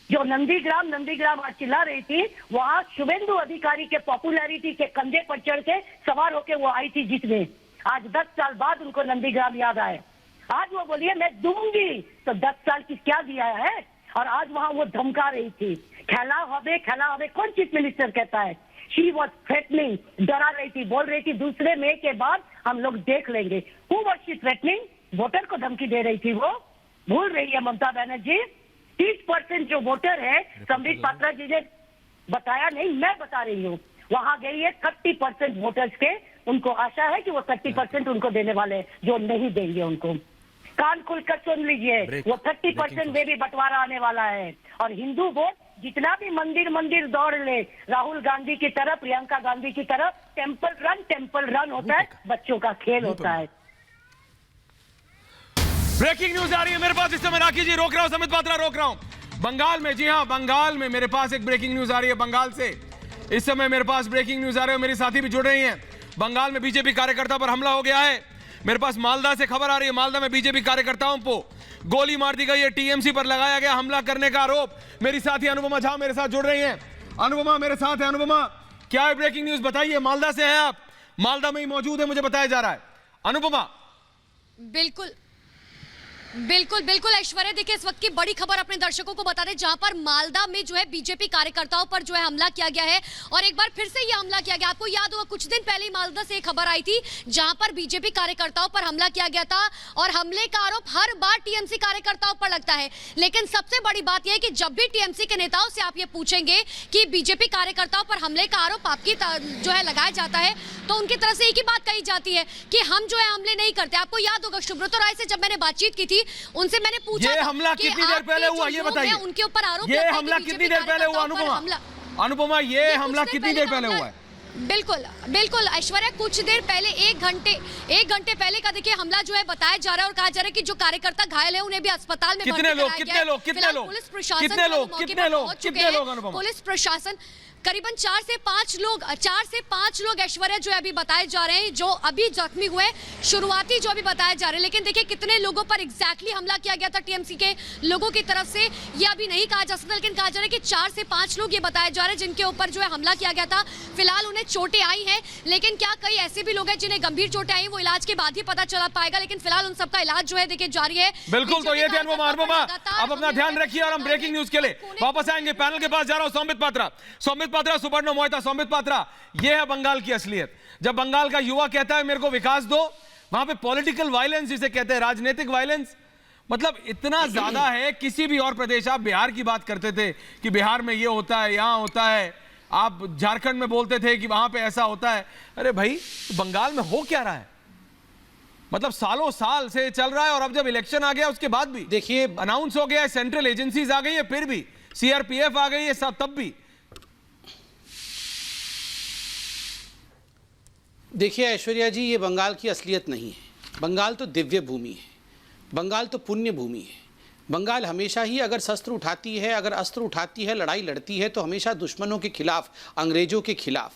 जो नंदीग्राम आज चिल्ला रही थी, वहां शुभेंदु अधिकारी के पॉपुलैरिटी के कंधे पर चढ़ के सवार होके वो आई थी जीतने। आज 10 साल बाद उनको नंदीग्राम याद आए। आज वो बोलिए मैं दूंगी, तो 10 साल की क्या दिया है? और आज वहां वो धमका रही थी, खेला हबे। कौन चीफ मिनिस्टर कहता है? शी वॉज थ्रेटनिंग, डरा रही थी, बोल रही थी दूसरे में के बाद हम लोग देख लेंगे। Who was she threatening? Voter को धमकी दे रही थी। वो भूल रही है ममता बनर्जी। 30% जो वोटर है, संबित पात्रा जी ने बताया नहीं, मैं बता रही हूँ, वहां गई है 30% वोटर्स के। उनको आशा है कि वो 30% उनको देने वाले हैं, जो नहीं देंगे उनको। कान खुलकर सुन लीजिए, वो 30% में भी बंटवारा आने वाला है। और हिंदू वोट जितना भी मंदिर दौड़ ले, राहुल गांधी की तरफ, प्रियंका गांधी की तरफ, टेम्पल रन होता है, बच्चों का खेल होता है। ब्रेकिंग न्यूज आ रही है मेरे पास इस समय, राखी जी रोक रहा हूं, समित पात्रा रोक रहा हूं। बंगाल में, जी हां, बंगाल में मेरे पास एक ब्रेकिंग न्यूज आ रही है बंगाल से। इस समय मेरे पास ब्रेकिंग न्यूज आ रही है, मेरे साथी भी जुड़ रही हैं। बंगाल में बीजेपी कार्यकर्ता पर हमला हो गया है। मेरे पास मालदा से खबर आ रही है, मालदा में बीजेपी कार्यकर्ताओं को गोली मार दी गई है। टीएमसी पर लगाया गया हमला करने का आरोप। मेरी साथी अनुपमा झा मेरे साथ जुड़ रही हैं। अनुपमा मेरे साथ है। अनुपमा, क्या है ब्रेकिंग न्यूज, बताइए। मालदा से है आप, मालदा में ही मौजूद है, मुझे बताया जा रहा है। अनुपमा। बिल्कुल ऐश्वर्या, देखिए इस वक्त की बड़ी खबर अपने दर्शकों को बता दें, जहां पर मालदा में जो है बीजेपी कार्यकर्ताओं पर जो है हमला किया गया है और एक बार फिर से ये हमला किया गया। आपको याद होगा कुछ दिन पहले मालदा से एक खबर आई थी जहां पर बीजेपी कार्यकर्ताओं पर हमला किया गया था और हमले का आरोप हर बार टीएमसी कार्यकर्ताओं पर लगता है। लेकिन सबसे बड़ी बात यह है कि जब भी टीएमसी के नेताओं से आप ये पूछेंगे कि बीजेपी कार्यकर्ताओं पर हमले का आरोप आपकी जो है लगाया जाता है, तो उनकी तरफ से एक ही बात कही जाती है कि हम जो है हमले नहीं करते। आपको याद होगा सुब्रतो राय से जब मैंने बातचीत की थी, उनसे मैंने पूछा ये हमला कितनी देर पहले हुआ, ये बताइए। उनके ऊपर आरोप ये हमला कितनी देर पहले हुआ? अनुपमा, ये हमला कितनी देर पहले हुआ है? बिल्कुल ऐश्वर्या, कुछ देर पहले, एक घंटे पहले का देखिए हमला जो है बताया जा रहा है और कहा जा रहा है कि जो कार्यकर्ता घायल है उन्हें भी अस्पताल में कितने लोग पुलिस प्रशासन, पुलिस प्रशासन करीबन 4 से 5 लोग ऐश्वर्या जो है अभी बताए जा रहे हैं, जो अभी जख्मी हुए, शुरुआती जो अभी बताए जा रहे हैं। लेकिन देखिए कितने लोगों पर एग्जैक्टली हमला किया गया था टीएमसी के लोगों की तरफ से, ये अभी नहीं कहा जा सकता, लेकिन कहा जा रहा है कि 4 से 5 लोग ये बताए जा रहे हैं जिनके ऊपर जो है हमला किया गया था। फिलहाल उन्हें चोटें आई हैं, लेकिन क्या कई ऐसे भी लोग हैं जिन्हें गंभीर चोटें आई, वो इलाज के बाद ही पता चला पाएगा। लेकिन फिलहाल उन सबका इलाज जो है देखिए जारी है। बिल्कुल, तो ये थे अनुपमा। आप अपना ध्यान रखिए और हम ब्रेकिंग न्यूज के लिए वापस आएंगे। पैनल के पास जा रहा हूं, संबित पात्रा, सुपर्णो मोहिता। संबित पात्रा, यह है बंगाल की असलियत। जब बंगाल का युवा कहता है मेरे को विकास दो, वहां पे पॉलिटिकल वायलेंस जिसे कहते हैं, राजनीतिक वायलेंस, मतलब इतना ज्यादा है। किसी भी और प्रदेश, आप बिहार की बात करते थे कि बिहार में ये होता है, यहां होता है, आप झारखंड में बोलते थे कि वहां पे ऐसा होता है। अरे भाई, बंगाल में हो क्या रहा है? मतलब सालों साल से चल रहा है और अब जब इलेक्शन आ गया उसके बाद भी देखिए अनाउंस हो गया है, सेंट्रल एजेंसीज आ गई है, फिर भी सीआरपीएफ आ गई है, सब तब भी। देखिए ऐश्वर्या जी, ये बंगाल की असलियत नहीं है। बंगाल तो दिव्य भूमि है, बंगाल तो पुण्य भूमि है। बंगाल हमेशा ही अगर शस्त्र उठाती है, अगर अस्त्र उठाती है, लड़ाई लड़ती है तो हमेशा दुश्मनों के खिलाफ, अंग्रेजों के खिलाफ।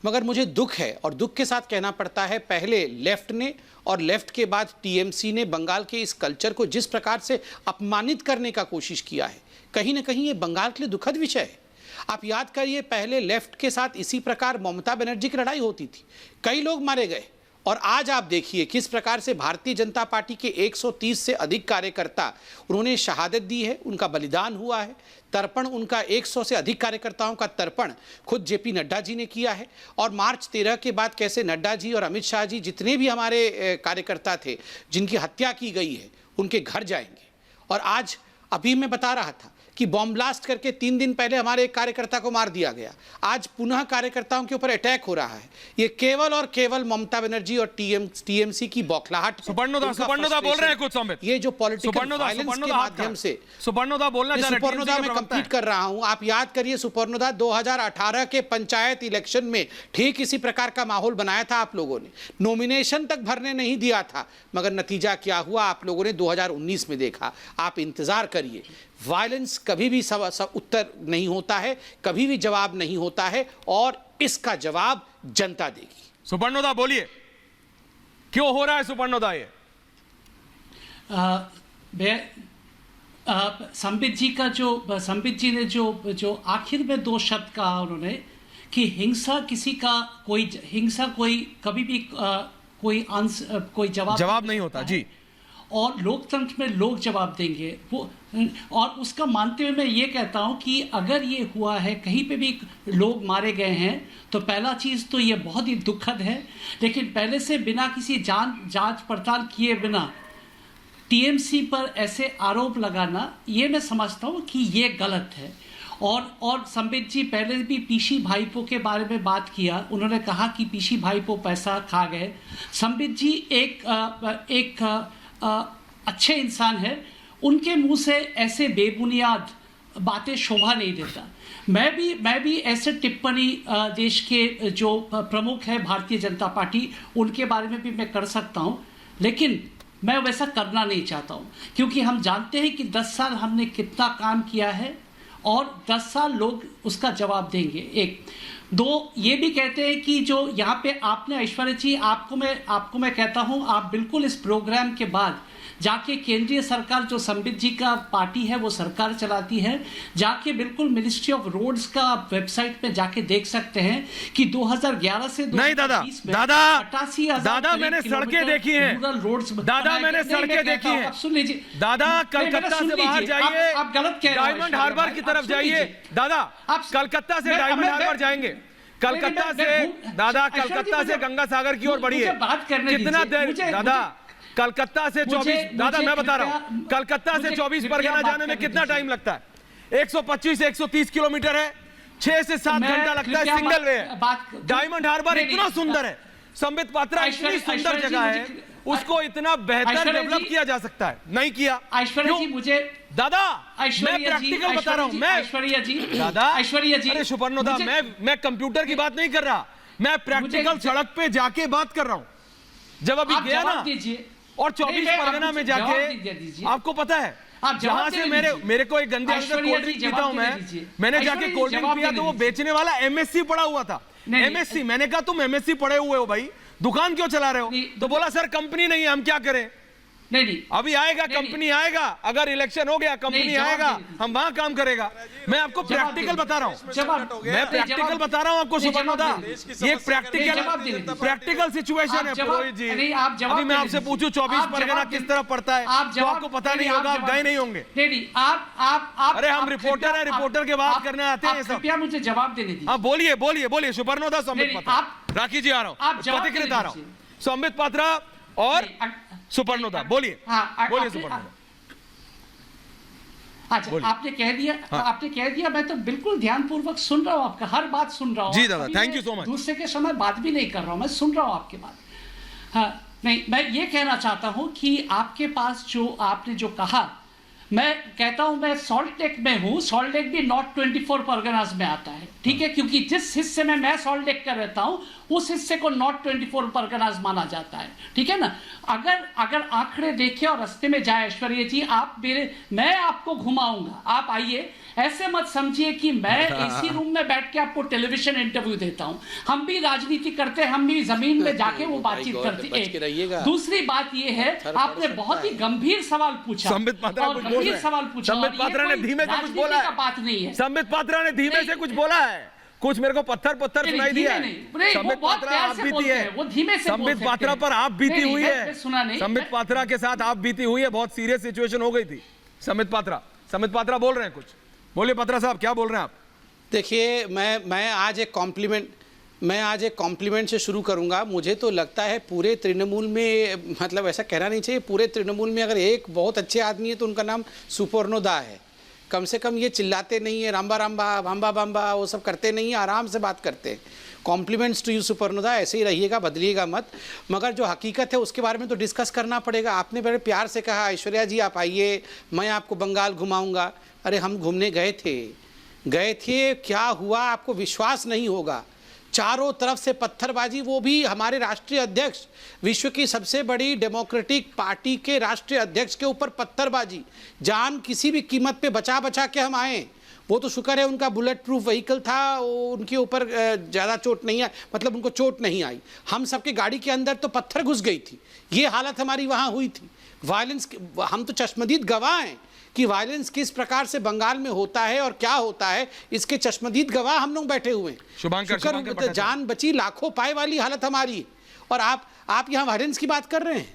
मगर मुझे दुख है और दुख के साथ कहना पड़ता है, पहले लेफ्ट ने और लेफ्ट के बाद टीएमसी ने बंगाल के इस कल्चर को जिस प्रकार से अपमानित करने का कोशिश किया है, कहीं ना कहीं ये बंगाल के लिए दुखद विषय है। आप याद करिए, पहले लेफ्ट के साथ इसी प्रकार ममता बनर्जी की लड़ाई होती थी, कई लोग मारे गए। और आज आप देखिए किस प्रकार से भारतीय जनता पार्टी के 130 से अधिक कार्यकर्ता, उन्होंने शहादत दी है, उनका बलिदान हुआ है। तर्पण उनका 100 से अधिक कार्यकर्ताओं का तर्पण खुद जेपी नड्डा जी ने किया है। और मार्च 13 के बाद कैसे नड्डा जी और अमित शाह जी, जितने भी हमारे कार्यकर्ता थे जिनकी हत्या की गई है, उनके घर जाएंगे। और आज अभी मैं बता रहा था कि बॉम्ब ब्लास्ट करके 3 दिन पहले हमारे एक कार्यकर्ता को मार दिया गया, आज पुनः कार्यकर्ताओं के ऊपर अटैक हो रहा है। ये केवल और केवल ममता बनर्जी और टीएमसी की बौखलाहट। सुपर्णोदा बोल रहे हैं कुछ संबित। ये जो पॉलिटिकल वायलेंस के माध्यम से सुपर्णोदा बोलना चाह रहे हैं। सुपर्णोदा मैं कंप्लीट कर रहा हूं। आप याद करिए सुपर्णोदा, 2018 के पंचायत इलेक्शन में ठीक इसी प्रकार का माहौल बनाया था आप लोगों ने, नॉमिनेशन तक भरने नहीं दिया था, मगर नतीजा क्या हुआ आप लोगों ने 2019 में देखा। आप इंतजार करिए, वायलेंस कभी भी उत्तर नहीं होता है, कभी भी जवाब नहीं होता है, और इसका जवाब जनता देगी। सुपर्णोदा बोलिए, क्यों हो रहा है सुपर्णोदा ये? संबित जी ने जो आखिर में 2 शब्द कहा उन्होंने कि हिंसा कोई कभी भी कोई जवाब नहीं होता जी, और लोकतंत्र में लोग जवाब देंगे वो। और उसका मानते हुए मैं ये कहता हूँ कि अगर ये हुआ है, कहीं पे भी लोग मारे गए हैं, तो पहला चीज़ तो ये बहुत ही दुखद है। लेकिन पहले से बिना किसी जांच पड़ताल किए बिना टीएमसी पर ऐसे आरोप लगाना, ये मैं समझता हूँ कि ये गलत है। और संबित जी पहले भी पीसी भाईपो के बारे में बात किया, उन्होंने कहा कि पीसी भाईपो पैसा खा गए। संबित जी एक अच्छे इंसान है, उनके मुंह से ऐसे बेबुनियाद बातें शोभा नहीं देता। मैं भी ऐसे टिप्पणी देश के जो प्रमुख है भारतीय जनता पार्टी, उनके बारे में भी मैं कर सकता हूं, लेकिन मैं वैसा करना नहीं चाहता हूं, क्योंकि हम जानते हैं कि 10 साल हमने कितना काम किया है और 10 साल लोग उसका जवाब देंगे। 2 ये भी कहते हैं कि जो यहाँ पे आपने ऐश्वर्या जी, आपको मैं कहता हूँ, आप बिल्कुल इस प्रोग्राम के बाद जाके केंद्रीय सरकार, जो संबित जी का पार्टी है वो सरकार चलाती है, जाके बिल्कुल मिनिस्ट्री ऑफ रोड्स का वेबसाइट पे जाके देख सकते हैं कि 2011 से 2020 में 88,000 दादा मैंने सड़कें देखी हैं, दादा मैंने सड़कें देखी हैं। सुन लीजिए दादा, कलकत्ता से बाहर जाइए, आप गलत कह रहे हो, डायमंड हार्बर की तरफ जाइए। दादा कलकत्ता से डायमंड हार्बर जाएंगे, कलकत्ता से दादा, कलकत्ता से गंगा सागर की ओर बढ़िए। कितना देर दादा, कलकत्ता से 24, दादा मैं बता रहा हूं, कलकत्ता से 24 परगना जाने में कितना टाइम लगता है? 125 से 130 किलोमीटर है, 6 से 7 घंटा लगता है, सिंगल वे है। डायमंड हार्बर इतना सुंदर है, संबित पात्रा इतनी सुंदर जगह है, उसको इतना बेहतर डेवलप किया जा सकता है, नहीं किया। ऐश्वर्या जी मुझे दादा मैं प्रैक्टिकल बता रहा हूं, मैं ऐश्वर्या जी दादा, ऐश्वर्या जी, अरे सुपर्णोदा, मैं कंप्यूटर की बात नहीं कर रहा, मैं प्रैक्टिकल सड़क पे जाके बात कर रहा हूं। जब अभी गया ना और 24 परगना में जाके, आपको पता है जहां से मेरे को एक गंदे कोल्ड ड्रिंक पीता हूं मैंने जाके कोल्ड ड्रिंक पिया तो वो बेचने वाला एमएससी पढ़ा हुआ था। एमएससी, मैंने कहा तुम एमएससी पढ़े हुए हो भाई, दुकान क्यों चला रहे हो? तो बोला सर कंपनी नहीं है, हम क्या करें? नहीं अभी आएगा, कंपनी आएगा, अगर इलेक्शन हो गया कंपनी आएगा, हम वहां काम करेगा। मैं आपको प्रैक्टिकल बता रहा हूं, मैं प्रैक्टिकल बता रहा हूं आपको सुपर्णोदा, ये प्रैक्टिकल सिचुएशन है पुरोहित जी। अभी मैं आपसे पूछूं 24 परगना किस तरफ पड़ता है, तो आपको पता नहीं होगा, आप गए नहीं होंगे। अरे हम रिपोर्टर है, रिपोर्टर के बात करने आते हैं सब। कृपया मुझे जवाब देने दीजिए। हाँ बोलिए सुपर्णोदा, संबित पात्रा, राखी जी आ रहा हूँ, प्रतिक्रिया आ रहा हूँ, संबित पात्रा और सुपर्णोदा, बोलिए सुपर्णोदा। अच्छा, आपने कह दिया, मैं तो बिल्कुल ध्यानपूर्वक सुन रहा हूं, आपका हर बात सुन रहा हूं जी दादा, थैंक यू सो मच। दूसरे के समय बात भी नहीं कर रहा हूं, मैं सुन रहा हूं आपकी बात। हाँ, नहीं, मैं ये कहना चाहता हूं कि आपके पास जो आपने जो कहा, मैं कहता हूं मैं सॉल्ट लेक में हूं, सॉल्ट लेक भी नॉर्थ 24 परगनास में आता है, ठीक है, क्योंकि जिस हिस्से में मैं सॉल्ट लेक का रहता हूं उस हिस्से को नॉर्थ 24 परगनास माना जाता है, ठीक है ना। अगर आंकड़े देखे और रास्ते में जाए ऐश्वर्या जी, मैं आपको घुमाऊंगा, आप आइए। ऐसे मत समझिए कि मैं एसी रूम में बैठ के आपको टेलीविजन इंटरव्यू देता हूं। हम भी राजनीति करते हैं, हम भी जमीन में जाके वो बातचीत करते हैं। दूसरी बात ये है, आपने बहुत ही गंभीर सवाल पूछा, संबित पात्रा कुछ बोल रहे हैं। सवाल पूछा, संबित पात्रा ने धीमे से कुछ बोला है, बात नहीं है। संबित पात्रा ने धीमे से कुछ बोला है, कुछ मेरे को पत्थर सुनाई दिया है। संबित पात्रा आप बीती है, वो धीमे से संबित पात्रा पर आप बीती हुई है, संबित पात्रा के साथ आप बीती हुई है, बहुत सीरियस सिचुएशन हो गई थी। संबित पात्रा बोल रहे हैं कुछ, बोलिए पात्रा साहब, क्या बोल रहे हैं आप? देखिए, मैं आज एक कॉम्प्लीमेंट से शुरू करूंगा। मुझे तो लगता है पूरे तृणमूल में, मतलब ऐसा कहना नहीं चाहिए, पूरे तृणमूल में अगर एक बहुत अच्छे आदमी है तो उनका नाम सुपर्णोदा है। कम से कम ये चिल्लाते नहीं है, रामबा रामबा भाम्बा भाम्बा वो सब करते नहीं है, आराम से बात करते हैं। कॉम्प्लीमेंट्स टू यू सुपर्णोदा, ऐसे ही रहिएगा, बदलिएगा मत। मगर जो हकीकत है उसके बारे में तो डिस्कस करना पड़ेगा। आपने बड़े प्यार से कहा ऐश्वर्या जी आप आइए, मैं आपको बंगाल घुमाऊंगा। अरे हम घूमने गए थे, क्या हुआ आपको विश्वास नहीं होगा। चारों तरफ से पत्थरबाजी, वो भी हमारे राष्ट्रीय अध्यक्ष, विश्व की सबसे बड़ी डेमोक्रेटिक पार्टी के राष्ट्रीय अध्यक्ष के ऊपर पत्थरबाजी। जान किसी भी कीमत पे बचा के हम आए। वो तो शुक्र है उनका बुलेट प्रूफ व्हीकल था, उनके ऊपर ज़्यादा चोट नहीं आई, मतलब उनको चोट नहीं आई। हम सबके गाड़ी के अंदर तो पत्थर घुस गई थी, ये हालत हमारी वहाँ हुई थी। वायलेंस, हम तो चश्मदीद गवाह हैं कि वायलेंस किस प्रकार से बंगाल में होता है और क्या होता है, इसके चश्मदीद गवाह हम लोग बैठे हुए हैं। शुक्र जान बची, लाखों पाए वाली हालत हमारी, और आप यहाँ वायलेंस की बात कर रहे हैं।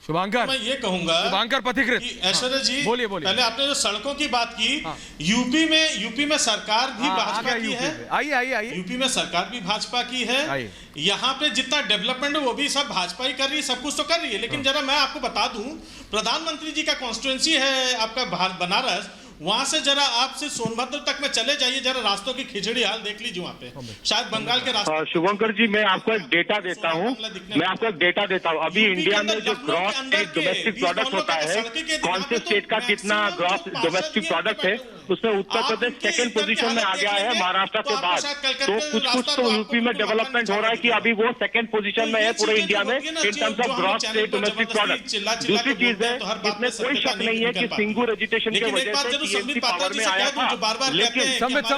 शुभांकर, मैं ये कहूंगा, शुभांकर पथिकृत, ऐश्वर्या जी बोलिए। पहले आपने जो सड़कों की बात की, यूपी में सरकार भी भाजपा की है। आइए। यूपी में सरकार भी भाजपा की है। यहाँ पे जितना डेवलपमेंट है वो भी सब भाजपा ही कर रही है, सब कुछ तो कर रही है। लेकिन जरा मैं आपको बता दूं, प्रधानमंत्री जी का कॉन्स्टिट्यूएंसी है आपका बनारस, वहां से जरा आप सिर्फ सोनभद्र तक में चले जाइए, जरा रास्तों की खिचड़ी हाल देख लीजिए वहाँ पे, शायद बंगाल के रास्ते। शुभंकर जी, मैं आपको एक डेटा देता हूँ, अभी इंडिया में जो ग्रॉस डोमेस्टिक प्रोडक्ट होता है, कौन से स्टेट का कितना ग्रॉस डोमेस्टिक प्रोडक्ट है, उसमें उत्तर प्रदेश सेकंड पोजीशन में आ गया है महाराष्ट्र के बाद। तो कुछ तो यूपी में डेवलपमेंट हो रहा है कि अभी वो सेकंड पोजीशन में है पूरे इंडिया में in terms of gross state domestic product. दूसरी चीज है, इसमें कोई शक नहीं है कि सिंगूर एजुटेशन की वजह से टीएमसी पावर में आया था। लेकिन संबित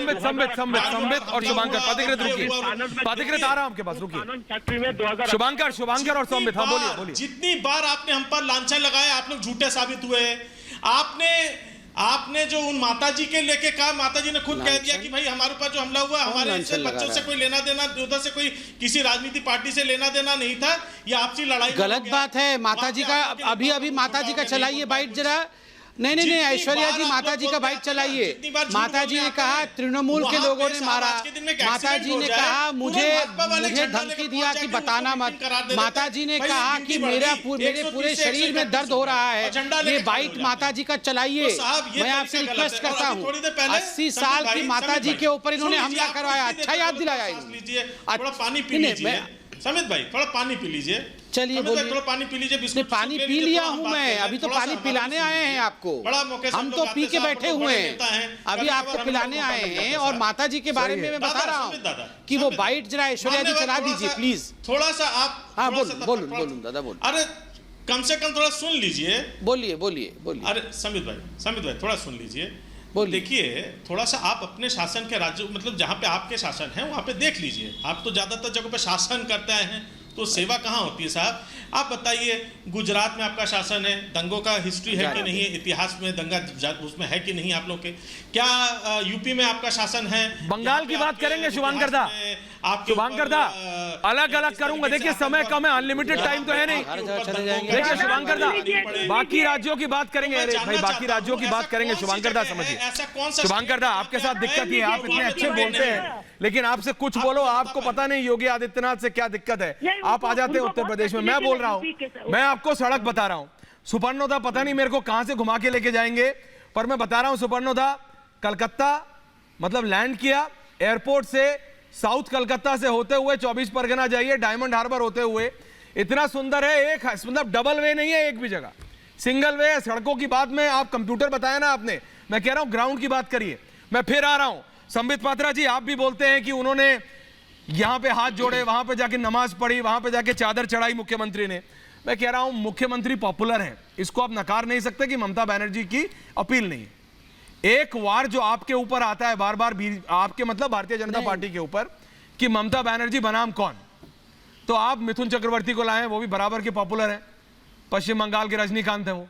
और शुभांकर, पथिकृत रुकिए, पथिकृत आ रहा हूं आपके पास, रुकिए। फैक्ट्री में 2000 शुभांकर और संबित, हाँ बोलिए। जितनी बार आपने हम पर लांछन लगाया, आप लोग झूठे साबित हुए। आपने जो उन माताजी के लेके कहा, माताजी ने खुद कह दिया कि भाई हमारे ऊपर जो हमला हुआ, हमारे इससे बच्चों से कोई लेना देना, उधर से कोई किसी राजनीति पार्टी से लेना देना नहीं था, ये आपसी लड़ाई। गलत बात है। माताजी का अभी माताजी का चलाइए बाइट जरा। नहीं, ऐश्वर्या जी माताजी का बाइट चलाइए। माताजी ने कहा तृणमूल के लोगों ने मारा, माताजी ने कहा मुझे धमकी दिया कि बताना मत, माताजी ने कहा कि मेरे पूरे शरीर में दर्द हो रहा है। ये बाइट माताजी का चलाइए। मैं आपसे रिक्वेस्ट करता हूँ, 80 साल की माताजी के ऊपर इन्होंने हमला करवाया, अच्छा याद दिलाया। थोड़ा पानी पी लीजिए समित भाई, थोड़ा पानी पी लीजिए। चलिए बोलिए। थोड़ा पानी पी लीजिए। बिस्कुट पानी पी लिया हूं मैं, अभी तो पानी पिलाने आए हैं आपको। हम तो पी के बैठे हुए हैं, अभी आपको पिलाने आए हैं। और माता जी के बारे में मैं बता रहा हूँ कि वो बाइट जरा ऐश्वर्या जी चला दीजिए प्लीज। थोड़ा सा आप, हाँ बोलूं दादा बोल। अरे कम से कम थोड़ा सुन लीजिए। बोलिए। अरे समित भाई थोड़ा सुन लीजिए। देखिए, थोड़ा सा आप अपने शासन के राज्य, मतलब जहाँ पे आपके शासन है वहाँ पे देख लीजिए। आप तो ज्यादातर जगहों पे शासन करते हैं, तो सेवा कहाँ होती है साहब? आप बताइए, गुजरात में आपका शासन है, दंगों का हिस्ट्री है कि नहीं है, इतिहास में दंगा उसमें है कि नहीं आप लोग के? क्या यूपी में आपका शासन है? बंगाल की बात करेंगे शुभांकर दा, अलग अलग करूंगा। देखिए समय कम है, अनलिमिटेड टाइम तो है नहीं। देखिए शुभांकर दा, बाकी राज्यों की बात करेंगे। अरे भाई बाकी राज्यों की बात करेंगे शुभांकर दा, समझिए शुभांकर दा, आपके साथ दिक्कत ही है, आप इतने अच्छे बोलते हैं, लेकिन आपसे कुछ बोलो, आपको पता नहीं योगी आदित्यनाथ से क्या दिक्कत है। आप आ जाते हैं उत्तर प्रदेश में, मैं बोल रहा हूं, मैं आपको सड़क बता रहा हूं। सुपर्णोदा पता नहीं मेरे को कहां से घुमा के लेके जाएंगे, पर मैं बता रहा हूं सुपर्णोदा, कलकत्ता मतलब लैंड किया एयरपोर्ट से, साउथ कलकत्ता से होते हुए 24 परगना जाइए, डायमंड हार्बर होते हुए इतना सुंदर है, एक मतलब डबल वे नहीं है एक भी जगह, सिंगल वे है। सड़कों की बात में आप कंप्यूटर बताया ना आपने, मैं कह रहा हूं ग्राउंड की बात करिए। मैं फिर आ रहा हूं संबित पात्रा जी, आप भी बोलते हैं कि उन्होंने यहां पे हाथ जोड़े, वहां पे जाके नमाज पढ़ी, वहां पे जाके चादर चढ़ाई मुख्यमंत्री ने। मैं कह रहा हूं मुख्यमंत्री पॉपुलर है, इसको आप नकार नहीं सकते कि ममता बनर्जी की अपील नहीं है। एक वार जो आपके ऊपर आता है बार बार, आपके मतलब भारतीय जनता पार्टी के ऊपर, कि ममता बनर्जी बनाम कौन, तो आप मिथुन चक्रवर्ती को लाए, वो भी बराबर के पॉपुलर है, पश्चिम बंगाल के रजनीकांत है वो,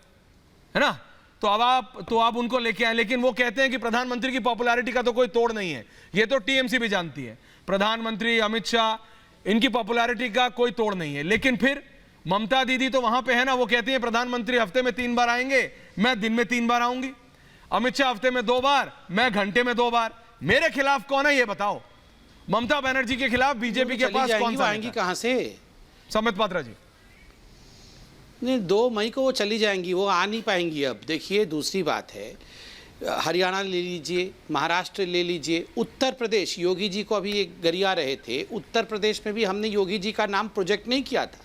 है ना। तो अब आप उनको लेके आए, लेकिन वो कहते हैं कि प्रधानमंत्री की पॉपुलैरिटी का तो कोई तोड़ नहीं है। ये तो टीएमसी भी जानती है, प्रधानमंत्री अमित शाह, इनकी पॉपुलैरिटी का कोई तोड़ नहीं है। लेकिन फिर ममता दीदी तो वहां पे है ना, वो कहती है प्रधानमंत्री हफ्ते में 3 बार आएंगे, मैं दिन में 3 बार आऊंगी। अमित शाह हफ्ते में 2 बार, मैं घंटे में 2 बार। मेरे खिलाफ कौन है ये बताओ? ममता बनर्जी के खिलाफ बीजेपी के पास कौन सा आएंगी? कहां से? संबित पात्रा जी, नहीं, 2 मई को वो चली जाएंगी, वो आ नहीं पाएंगी। अब देखिए दूसरी बात है, हरियाणा ले लीजिए, महाराष्ट्र ले लीजिए, उत्तर प्रदेश, योगी जी को अभी एक गरिया रहे थे, उत्तर प्रदेश में भी हमने योगी जी का नाम प्रोजेक्ट नहीं किया था।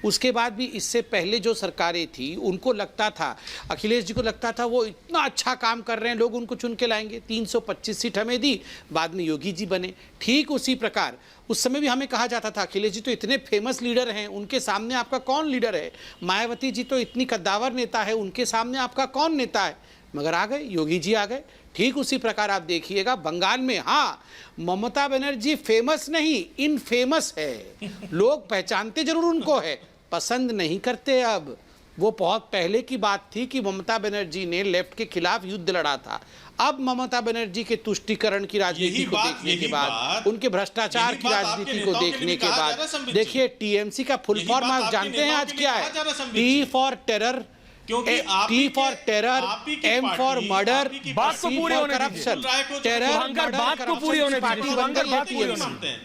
उसके बाद भी इससे पहले जो सरकारें थी उनको लगता था, अखिलेश जी को लगता था वो इतना अच्छा काम कर रहे हैं, लोग उनको चुन के लाएंगे। 325 सीट हमें दी, बाद में योगी जी बने। ठीक उसी प्रकार उस समय भी हमें कहा जाता था अखिलेश जी तो इतने फेमस लीडर हैं, उनके सामने आपका कौन लीडर है? मायावती जी तो इतनी कद्दावर नेता है, उनके सामने आपका कौन नेता है? मगर आ गए, योगी जी आ गए। ठीक उसी प्रकार आप देखिएगा बंगाल में, हाँ, ममता बनर्जी फेमस नहीं, इनफेमस है। लोग पहचानते जरूर उनको है, पसंद नहीं करते। अब वो बहुत पहले की बात थी कि ममता बनर्जी ने लेफ्ट के खिलाफ युद्ध लड़ा था। अब ममता बनर्जी के तुष्टीकरण की राजनीति को देखने के बाद, उनके भ्रष्टाचार की राजनीति को देखने के बाद, देखिए टीएमसी का फुल फॉर्म आप जानते हैं आज क्या है? T for terror, T for terror, M for murder, बात तो पूरी होने करप्शन, टेरर, बात तो पूरी होने दीजिए।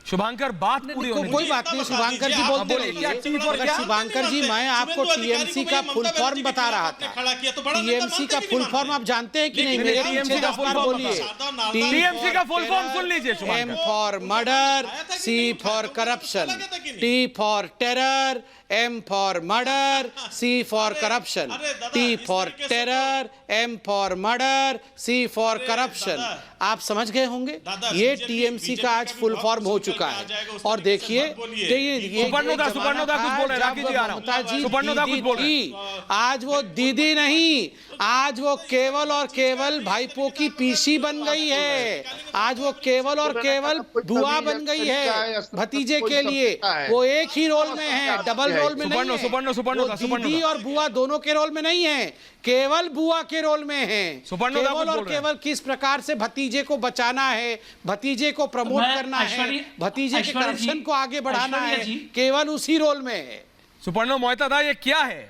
शुभांकर बात पूरी होने, कोई बात नहीं, शुभांकर जी बोलते रहिए। शुभांकर जी, मैं आपको टीएमसी का फुल फॉर्म बता रहा था। टीएमसी का फुल फॉर्म आप जानते हैं कि नहीं? मेरे टीएमसी का फुल फॉर्म बोलिए। टीएमसी का फुल फॉर्म सुन लीजिए। M for murder, C for corruption, T for terror, M for murder, C for corruption, T for terror, M for murder, C for corruption. आप समझ गए होंगे, ये टीएमसी का आज फुल फॉर्म हो चुका है। और देखिए आज वो दीदी नहीं, आज वो केवल और केवल भाईपो की पीसी बन गई है। आज वो केवल और केवल बुआ बन गई है भतीजे के लिए। वो एक ही रोल में है, डबल रोल में नहीं है। दीदी और बुआ दोनों के रोल में नहीं है, केवल बुआ के रोल में है। केवल और केवल किस प्रकार से भतीजे को बचाना है, भतीजे को प्रमोट करना है, भतीजे के करप्शन को आगे बढ़ाना है, केवल उसी रोल में है। सुपर्णो मोहता, ये क्या है?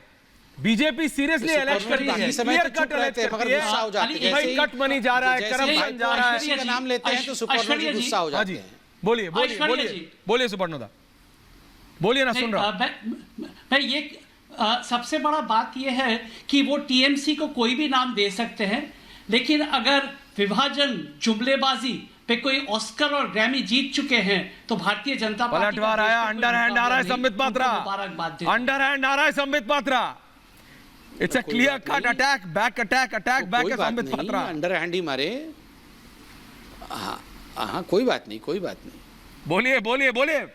बीजेपी सीरियसली इलेक्ट करती है, क्लियर कट रहते हैं, मगर गुस्सा हो जाते हैं। भाई कट मनी जा रहा है, करप्शन जा रहा है, का नाम लेते हैं तो सुपर्णो जी गुस्सा हो जाते हैं। बोलिए बोलिए बोलिए बोलिए सुपर्णो दा, बोलिए ना, सुन रहा। मैं ये सबसे बड़ा बात यह है कि वो टीएमसी को कोई भी नाम दे सकते हैं, लेकिन अगर विभाजन, जुमलेबाजी पे कोई ऑस्कर और ग्रैमी जीत चुके हैं तो भारतीय जनता पार्टी पलटवार आया, अंडर हैंड आ रहा है संबित पात्रा, अंडर हैंड आ रहा है Sambit Patra. It's a clear cut attack, back attack, attack back है संबित पात्रा। अंडर हैंड ही मारे, हाँ कोई बात नहीं, कोई बात नहीं। बोलिए बोलिए बोलिए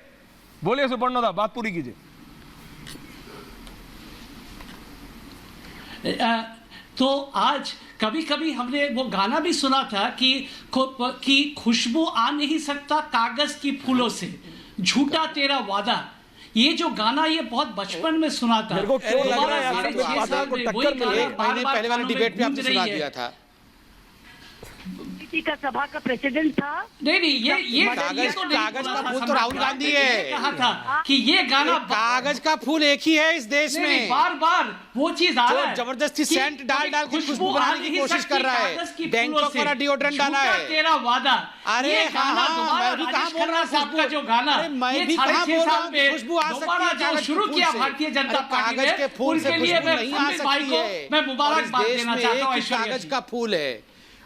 बोलिए सुपर्णो दा, बात पूरी कीजिए। तो आज कभी कभी हमने वो गाना भी सुना था कि खुशबू आ नहीं सकता कागज की फूलों से, झूठा तेरा वादा। ये जो गाना ये बहुत बचपन में सुना था। मेरे को क्यों लग रहा है यार, पहले वाले डिबेट में आपने सुना दिया था। का सभा का प्रेसिडेंट था। नहीं ये कागज का फूल तो राहुल गांधी है। कहा था कि ये गाना, कागज का फूल एक ही है इस देश में। बार बार वो चीज आ रहा है, जबरदस्ती सेंट डाल के खुशबू बनाने की कोशिश कर रहा है। बैंकॉक वाला डिओड्रेंट डाला है। तेरा वादा, अरे मैं भी कहां बोल रहा हूं का जो गाना, मैं भी कहां बोल रहा हूं खुशबू आ सकती है। शुरू किया भारतीय जनता पार्टी ने, कागज के फूल से लिए खुशबू नहीं आ सकती है। मैं मुबारकबाद देना चाहता हूं। कागज का फूल है,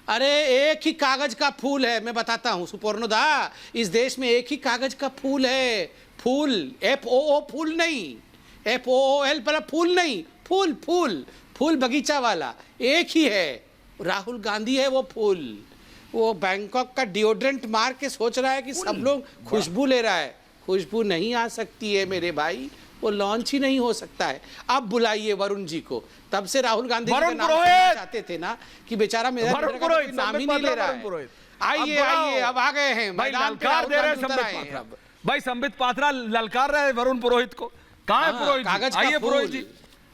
अरे एक ही कागज का फूल है। मैं बताता हूं सुपर्णो दा, इस देश में एक ही कागज का फूल है, फूल, FOO फूल नहीं, FOOL पर फूल नहीं, फूल फूल फूल बगीचा वाला एक ही है, राहुल गांधी है वो फूल। वो बैंकॉक का डिओड्रेंट मार के सोच रहा है कि सब लोग खुशबू ले रहा है, खुशबू नहीं आ सकती है मेरे भाई, वो लॉन्च ही नहीं हो सकता है। अब बुलाइए वरुण जी को, तब से राहुल गांधी जी का नाम सुनना चाहते थे ना कि बेचारा मेरा नाम ही नहीं ले रहा है। आइए आइए, अब आ गए हैं मैदान पे, भाई संबित पात्रा ललकार रहे वरुण पुरोहित को। कहाँ है पुरोहित? कागज का आइए पुरोहित जी,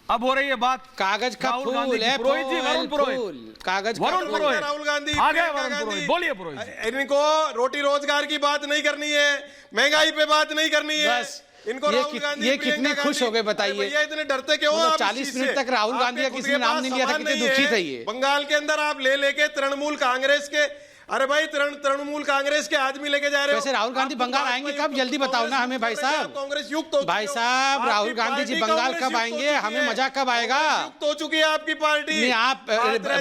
अब हो रही है बात कागज का फूल है। पुरोहित जी, वरुण पुरोहित, कागज वरुण पुरोहित, राहुल गांधी आ गए वरुण पुरोहित, बोलिए पुरोहित जी। इनको रोटी रोजगार की बात नहीं करनी है, महंगाई पे बात नहीं करनी है, इनको राहुल गांधी ये कितने खुश हो गए बताइए। भैया इतने डरते क्यों आप? 40 मिनट तक राहुल गांधी का किसी ने नाम नहीं लिया था, कितने दुखी थे ये। बंगाल के अंदर आप ले लेके तृणमूल कांग्रेस के, अरे भाई तृणमूल कांग्रेस के आदमी लेके जा रहे हो। वैसे राहुल गांधी बंगाल आएंगे कब, जल्दी बताओ ना हमें भाई साहब। कांग्रेस युक्त हो, भाई साहब राहुल गांधी जी बंगाल कब आएंगे, हमें मजा कब आएगा? युक्त हो चुकी है आपकी पार्टी। नहीं आप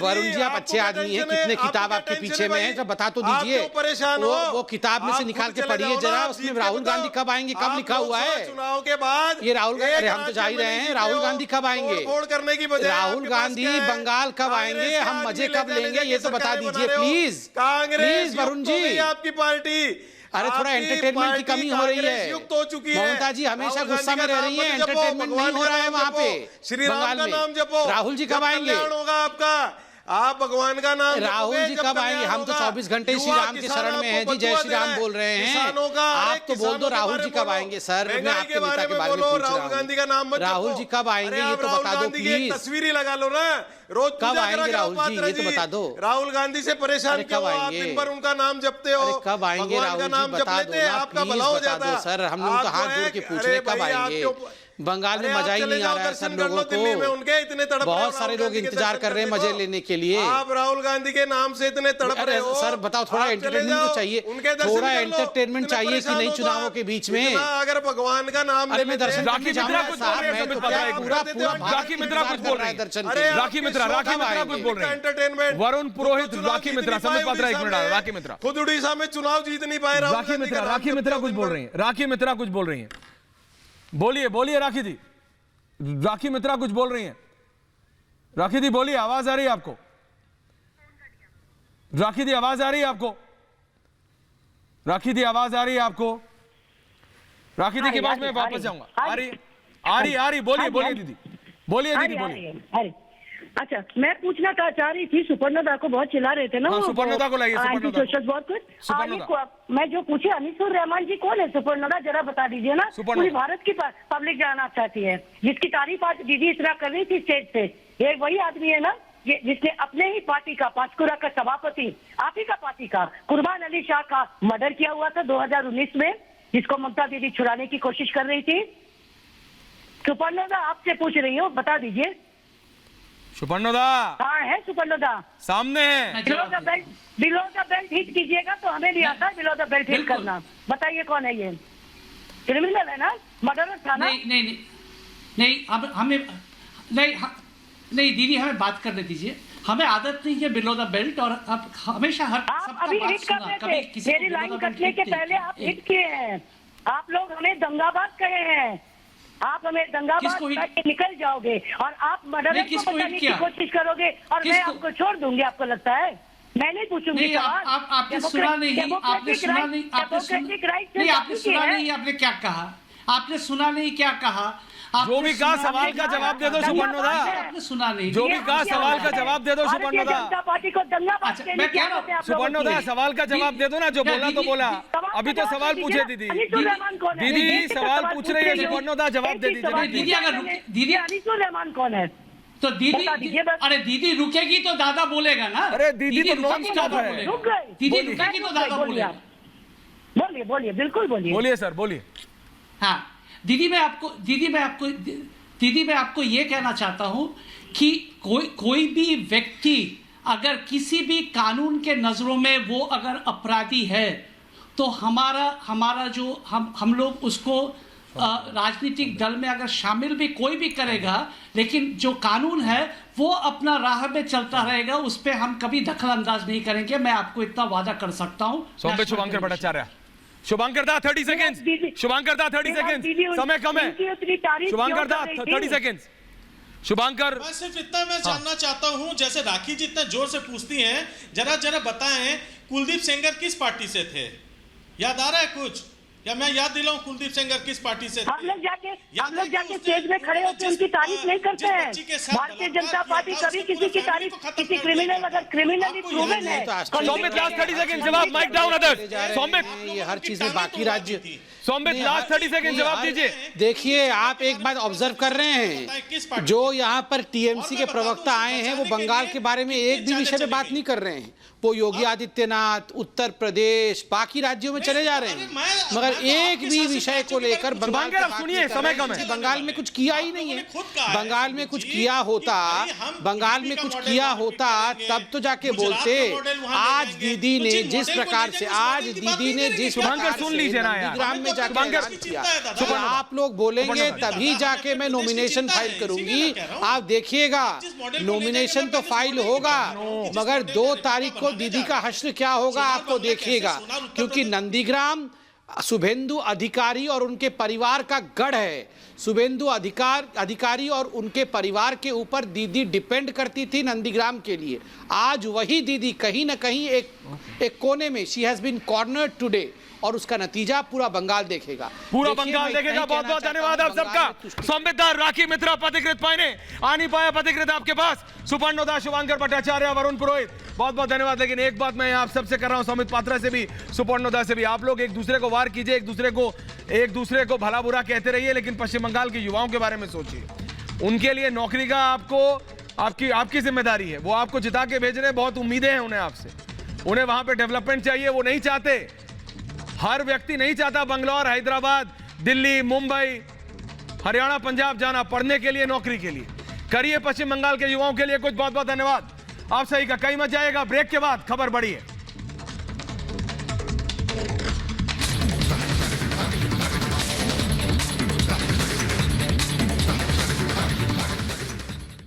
वरुण जी, आप अच्छे आदमी हैं, कितने किताब आपके पीछे में है, जब बता तो दीजिए। परेशान हो, वो किताब में से निकाल के पढ़िए जरा, उसमें राहुल गांधी कब आएंगे कब लिखा हुआ है। चुनाव के बाद ये राहुल गांधी, हम तो जा ही रहे हैं, राहुल गांधी कब आएंगे, करने की बजाय राहुल गांधी बंगाल कब आएंगे, हम मजे कब लेंगे, ये तो बता दीजिए प्लीज। प्लीज वरुण जी, आपकी पार्टी, अरे थोड़ा एंटरटेनमेंट की कमी हो रही है। युक्त हो चुकी है। ममता जी हमेशा गुस्सा में रह रही है, एंटरटेनमेंट नहीं हो रहा है वहाँ पे। श्री राम का नाम जपो, राहुल जी कब आएंगे? होगा आपका, आप भगवान का नाम राहुल जी कब आएंगे? हम तो 24 घंटे श्री राम के शरण में हैं जी, जय श्री राम बोल रहे हैं। आप तो बोल दो राहुल जी कब आएंगे। सर मैं आपके नेता के बारे में पूछ रहा हूँ, गांधी का नाम राहुल जी कब आएंगे ये तो बता दो प्लीज। तस्वीर ही लगा लो ना, रोज कब आएंगे राहुल जी ये तो बता दो। राहुल गांधी से परेशान कब आएंगे? दिन भर उनका नाम जपते हो, कब आएंगे राहुल जी बता दो ना प्लीज, बता दो सर। हम लोग तो हाथ जोड़ के पूछ रहे कब आएंगे। बंगाल में मजा ही नहीं आ रहा है सब लोगों को, उनके इतने तड़प, बहुत सारे लोग इंतजार कर रहे हैं मजे लेने के लिए। आप राहुल गांधी के नाम से इतने तड़प रहे हो। सर बताओ थोड़ा एंटरटेनमेंट तो चाहिए, थोड़ा एंटरटेनमेंट चाहिए कि नहीं चुनावों के बीच में। अगर भगवान का नाम, अरे मैं दर्शन राखी मित्रा कुछ बोल रहे हैं, राखी मित्रा कुछ बोल रहे हैं, दर्शन राखी मित्रा कुछ बोल रहे हैं, एंटरटेनमेंट वरुण पुरोहित, राखी मित्रा संबित पात्रा एक मिनट, राखी मित्रा खुद उड़ीसा में चुनाव जीत नहीं पाए। राखी मित्रा कुछ बोल रही है, राखी मित्रा कुछ बोल रही है, बोलिए बोलिए राखी दी, राखी मित्रा कुछ बोल रही हैं। राखी दी बोलिए, आवाज आ रही है आपको? राखी दी आवाज आ रही है आपको? राखी दी आवाज आ रही है आपको? राखी दी के बाद मैं वापस जाऊंगा। आ रही बोलिए बोलिए दीदी, बोलिए दीदी बोलिए। अच्छा मैं पूछना चाह रही थी, सुपर्णदा को बहुत चिल्ला रहे थे ना। सुपर्णदा को लाइए, बहुत कुछ। मैं जो पूछे अनीसुर रहमान जी कौन है सुपर्णदा, जरा बता दीजिए ना। पूरी भारत की पब्लिक जानना चाहती है, जिसकी तारीफ आज दीदी इस तरह कर रही थी स्टेज पे। ये वही आदमी है ना जिसने अपने ही पार्टी का, पांचकुरा का सभापति, आप ही का पार्टी का, कुर्बान अली शाह का मर्डर किया हुआ था 2019 में, जिसको ममता दीदी छुड़ाने की कोशिश कर रही थी। सुपर्णदा आपसे पूछ रही हूँ, बता दीजिए। सुपर्णदा कहाँ है सुपर्णदा? सामने है। बिलो द बेल्ट हिट कीजिएगा तो हमें भी आता है बिलो द बेल्ट हिट करना। बताइए कौन है ये? क्रिमिनल है ना, मर्डरर था ना? नहीं अब हमें नहीं दीदी, हमें बात करने दीजिए। हमें आदत नहीं है बिलो द बेल्ट, और अब हमेशा हर सबका अभी बात हिट सुना, करने कभी से किसी को मेरी below लाइन the belt कटने के hit पहले आप हिट किए हैं। आप लोग हमें दंगाबाज कहे हैं, आप हमें दंगाबाज करके निकल जाओगे और आप मर्डर को बचाने की कोशिश करोगे और मैं आपको छोड़ दूंगी। आपको लगता है मैं नहीं पूछूंगी सवाल? आपने सुना नहीं, आपने सुना नहीं, आपने सुना नहीं, आपने क्या कहा? आपने सुना नहीं क्या कहा? जो भी कहा सवाल का जवाब दे दो सुपर्णदा। आपने सुना नहीं, जो भी कहा सवाल का जवाब दे दो सुपर्णदा। सुपर्णदा सवाल का जवाब दे दो ना, जो बोला तो बोला। अभी तो सवाल पूछे दीदी, दीदी सवाल पूछ रही है सुपर्णदा, जवाब दे दीजिए। दीदी अगर दीदी अनीसुर रहमान कौन है तो दीदी, अरे दीदी रुकेगी तो दादा बोलेगा ना। अरे दीदी तो नॉन स्टॉप है, दीदी रुकेगी तो दादा बोलेगा। बोलिए बिल्कुल बोलिए सर बोलिए। हाँ दीदी मैं आपको ये कहना चाहता हूं कि कोई भी व्यक्ति अगर किसी भी कानून के नजरों में वो अगर अपराधी है तो हमारा जो हम लोग उसको राजनीतिक दल में अगर शामिल भी कोई भी करेगा, लेकिन जो कानून है वो अपना राह में चलता रहेगा, उस पर हम कभी दखल अंदाज नहीं करेंगे। मैं आपको इतना वादा कर सकता हूं। शुभंकर भट्टाचार्य शुभंकर दा 30 सेकंड्स, शुभंकर दा 30 सेकंड्स, समय कम है, शुभंकर दा 30 सेकंड्स। शुभंकर, मैं सिर्फ इतना मैं जानना चाहता हूं, जैसे राखी जी इतना जोर से पूछती हैं, जरा बताएं कुलदीप सेंगर किस पार्टी से थे, याद आ रहा है कुछ, या मैं याद दिलाऊं कुलदीप सेंगर किस पार्टी से थे? हम लोग जाके स्टेज में खड़े होकर उनकी तारीफ नहीं करते हैं। भारतीय जनता पार्टी कभी किसी की तारीफ, किसी क्रिमिनल अगर क्रिमिनली प्रूवन है। सौमित लास्ट 30 सेकंड जवाब, माइक डाउन अदर्स। सौमित, ये हर चीज में बाकी राज्य, सौमित लास्ट 30 सेकंड जवाब दीजिए। देखिए आप एक बात ऑब्जर्व कर रहे हैं, जो यहाँ पर टीएमसी के प्रवक्ता आए हैं वो बंगाल के बारे में एक भी विषय में बात नहीं कर रहे हैं। वो योगी आदित्यनाथ, उत्तर प्रदेश, बाकी राज्यों में चले जा रहे हैं, मगर एक भी विषय को लेकर बंगाल की बात सुनिए, समय कम है। बंगाल में कुछ किया ही नहीं है। बंगाल में कुछ किया होता, बंगाल में कुछ किया होता तब तो जाके बोलते। आज दीदी ने जिस प्रकार से, आज दीदी ने जिस प्रकार सुन लीजिए ना यार, नंदीग्राम में जाके ऐलान किया, तो आप लोग बोलेंगे तभी जाके मैं नॉमिनेशन फाइल करूंगी। आप देखिएगा नॉमिनेशन तो फाइल होगा, मगर 2 तारीख को दीदी का हश्र क्या होगा आपको देखिएगा, क्योंकि नंदीग्राम शुभेंदु अधिकारी और उनके परिवार का गढ़ है। शुभेंदु अधिकारी और उनके परिवार के ऊपर दीदी डिपेंड करती थी नंदीग्राम के लिए। आज वही दीदी कहीं ना कहीं एक कोने में, she has been cornered today, और उसका नतीजा पूरा बंगाल देखेगा, पूरा बंगाल देखेगा। बहुत बहुत धन्यवाद आप सबका। संविधान राखी मित्रा पथिकृत पाइने आनी पाया पथिकृत आपके पास, सुपर्णो दास, शुभंकर भट्टाचार्य, वरुण पुरोहित, बहुत बहुत धन्यवाद। लेकिन एक बात मैं आप सबसे कर रहा हूं, सौमित पात्रा से भी, सुपर्णो दास से भी, आप लोग एक दूसरे को वार कीजिए, एक दूसरे को भला बुरा कहते रहिए, लेकिन पश्चिम बंगाल के युवाओं के बारे में सोचिए। उनके लिए नौकरी का आपकी जिम्मेदारी है, वो आपको जिता के भेज रहे हैं, बहुत उम्मीदें हैं उन्हें आपसे। उन्हें वहां पे डेवलपमेंट चाहिए, वो नहीं चाहते, हर व्यक्ति नहीं चाहता बंगलौर, हैदराबाद, दिल्ली, मुंबई, हरियाणा, पंजाब जाना पढ़ने के लिए, नौकरी के लिए। करिए पश्चिम बंगाल के युवाओं के लिए कुछ। बहुत बहुत धन्यवाद आप सही का। कहीं मत जाएगा, ब्रेक के बाद खबर बढ़ी है।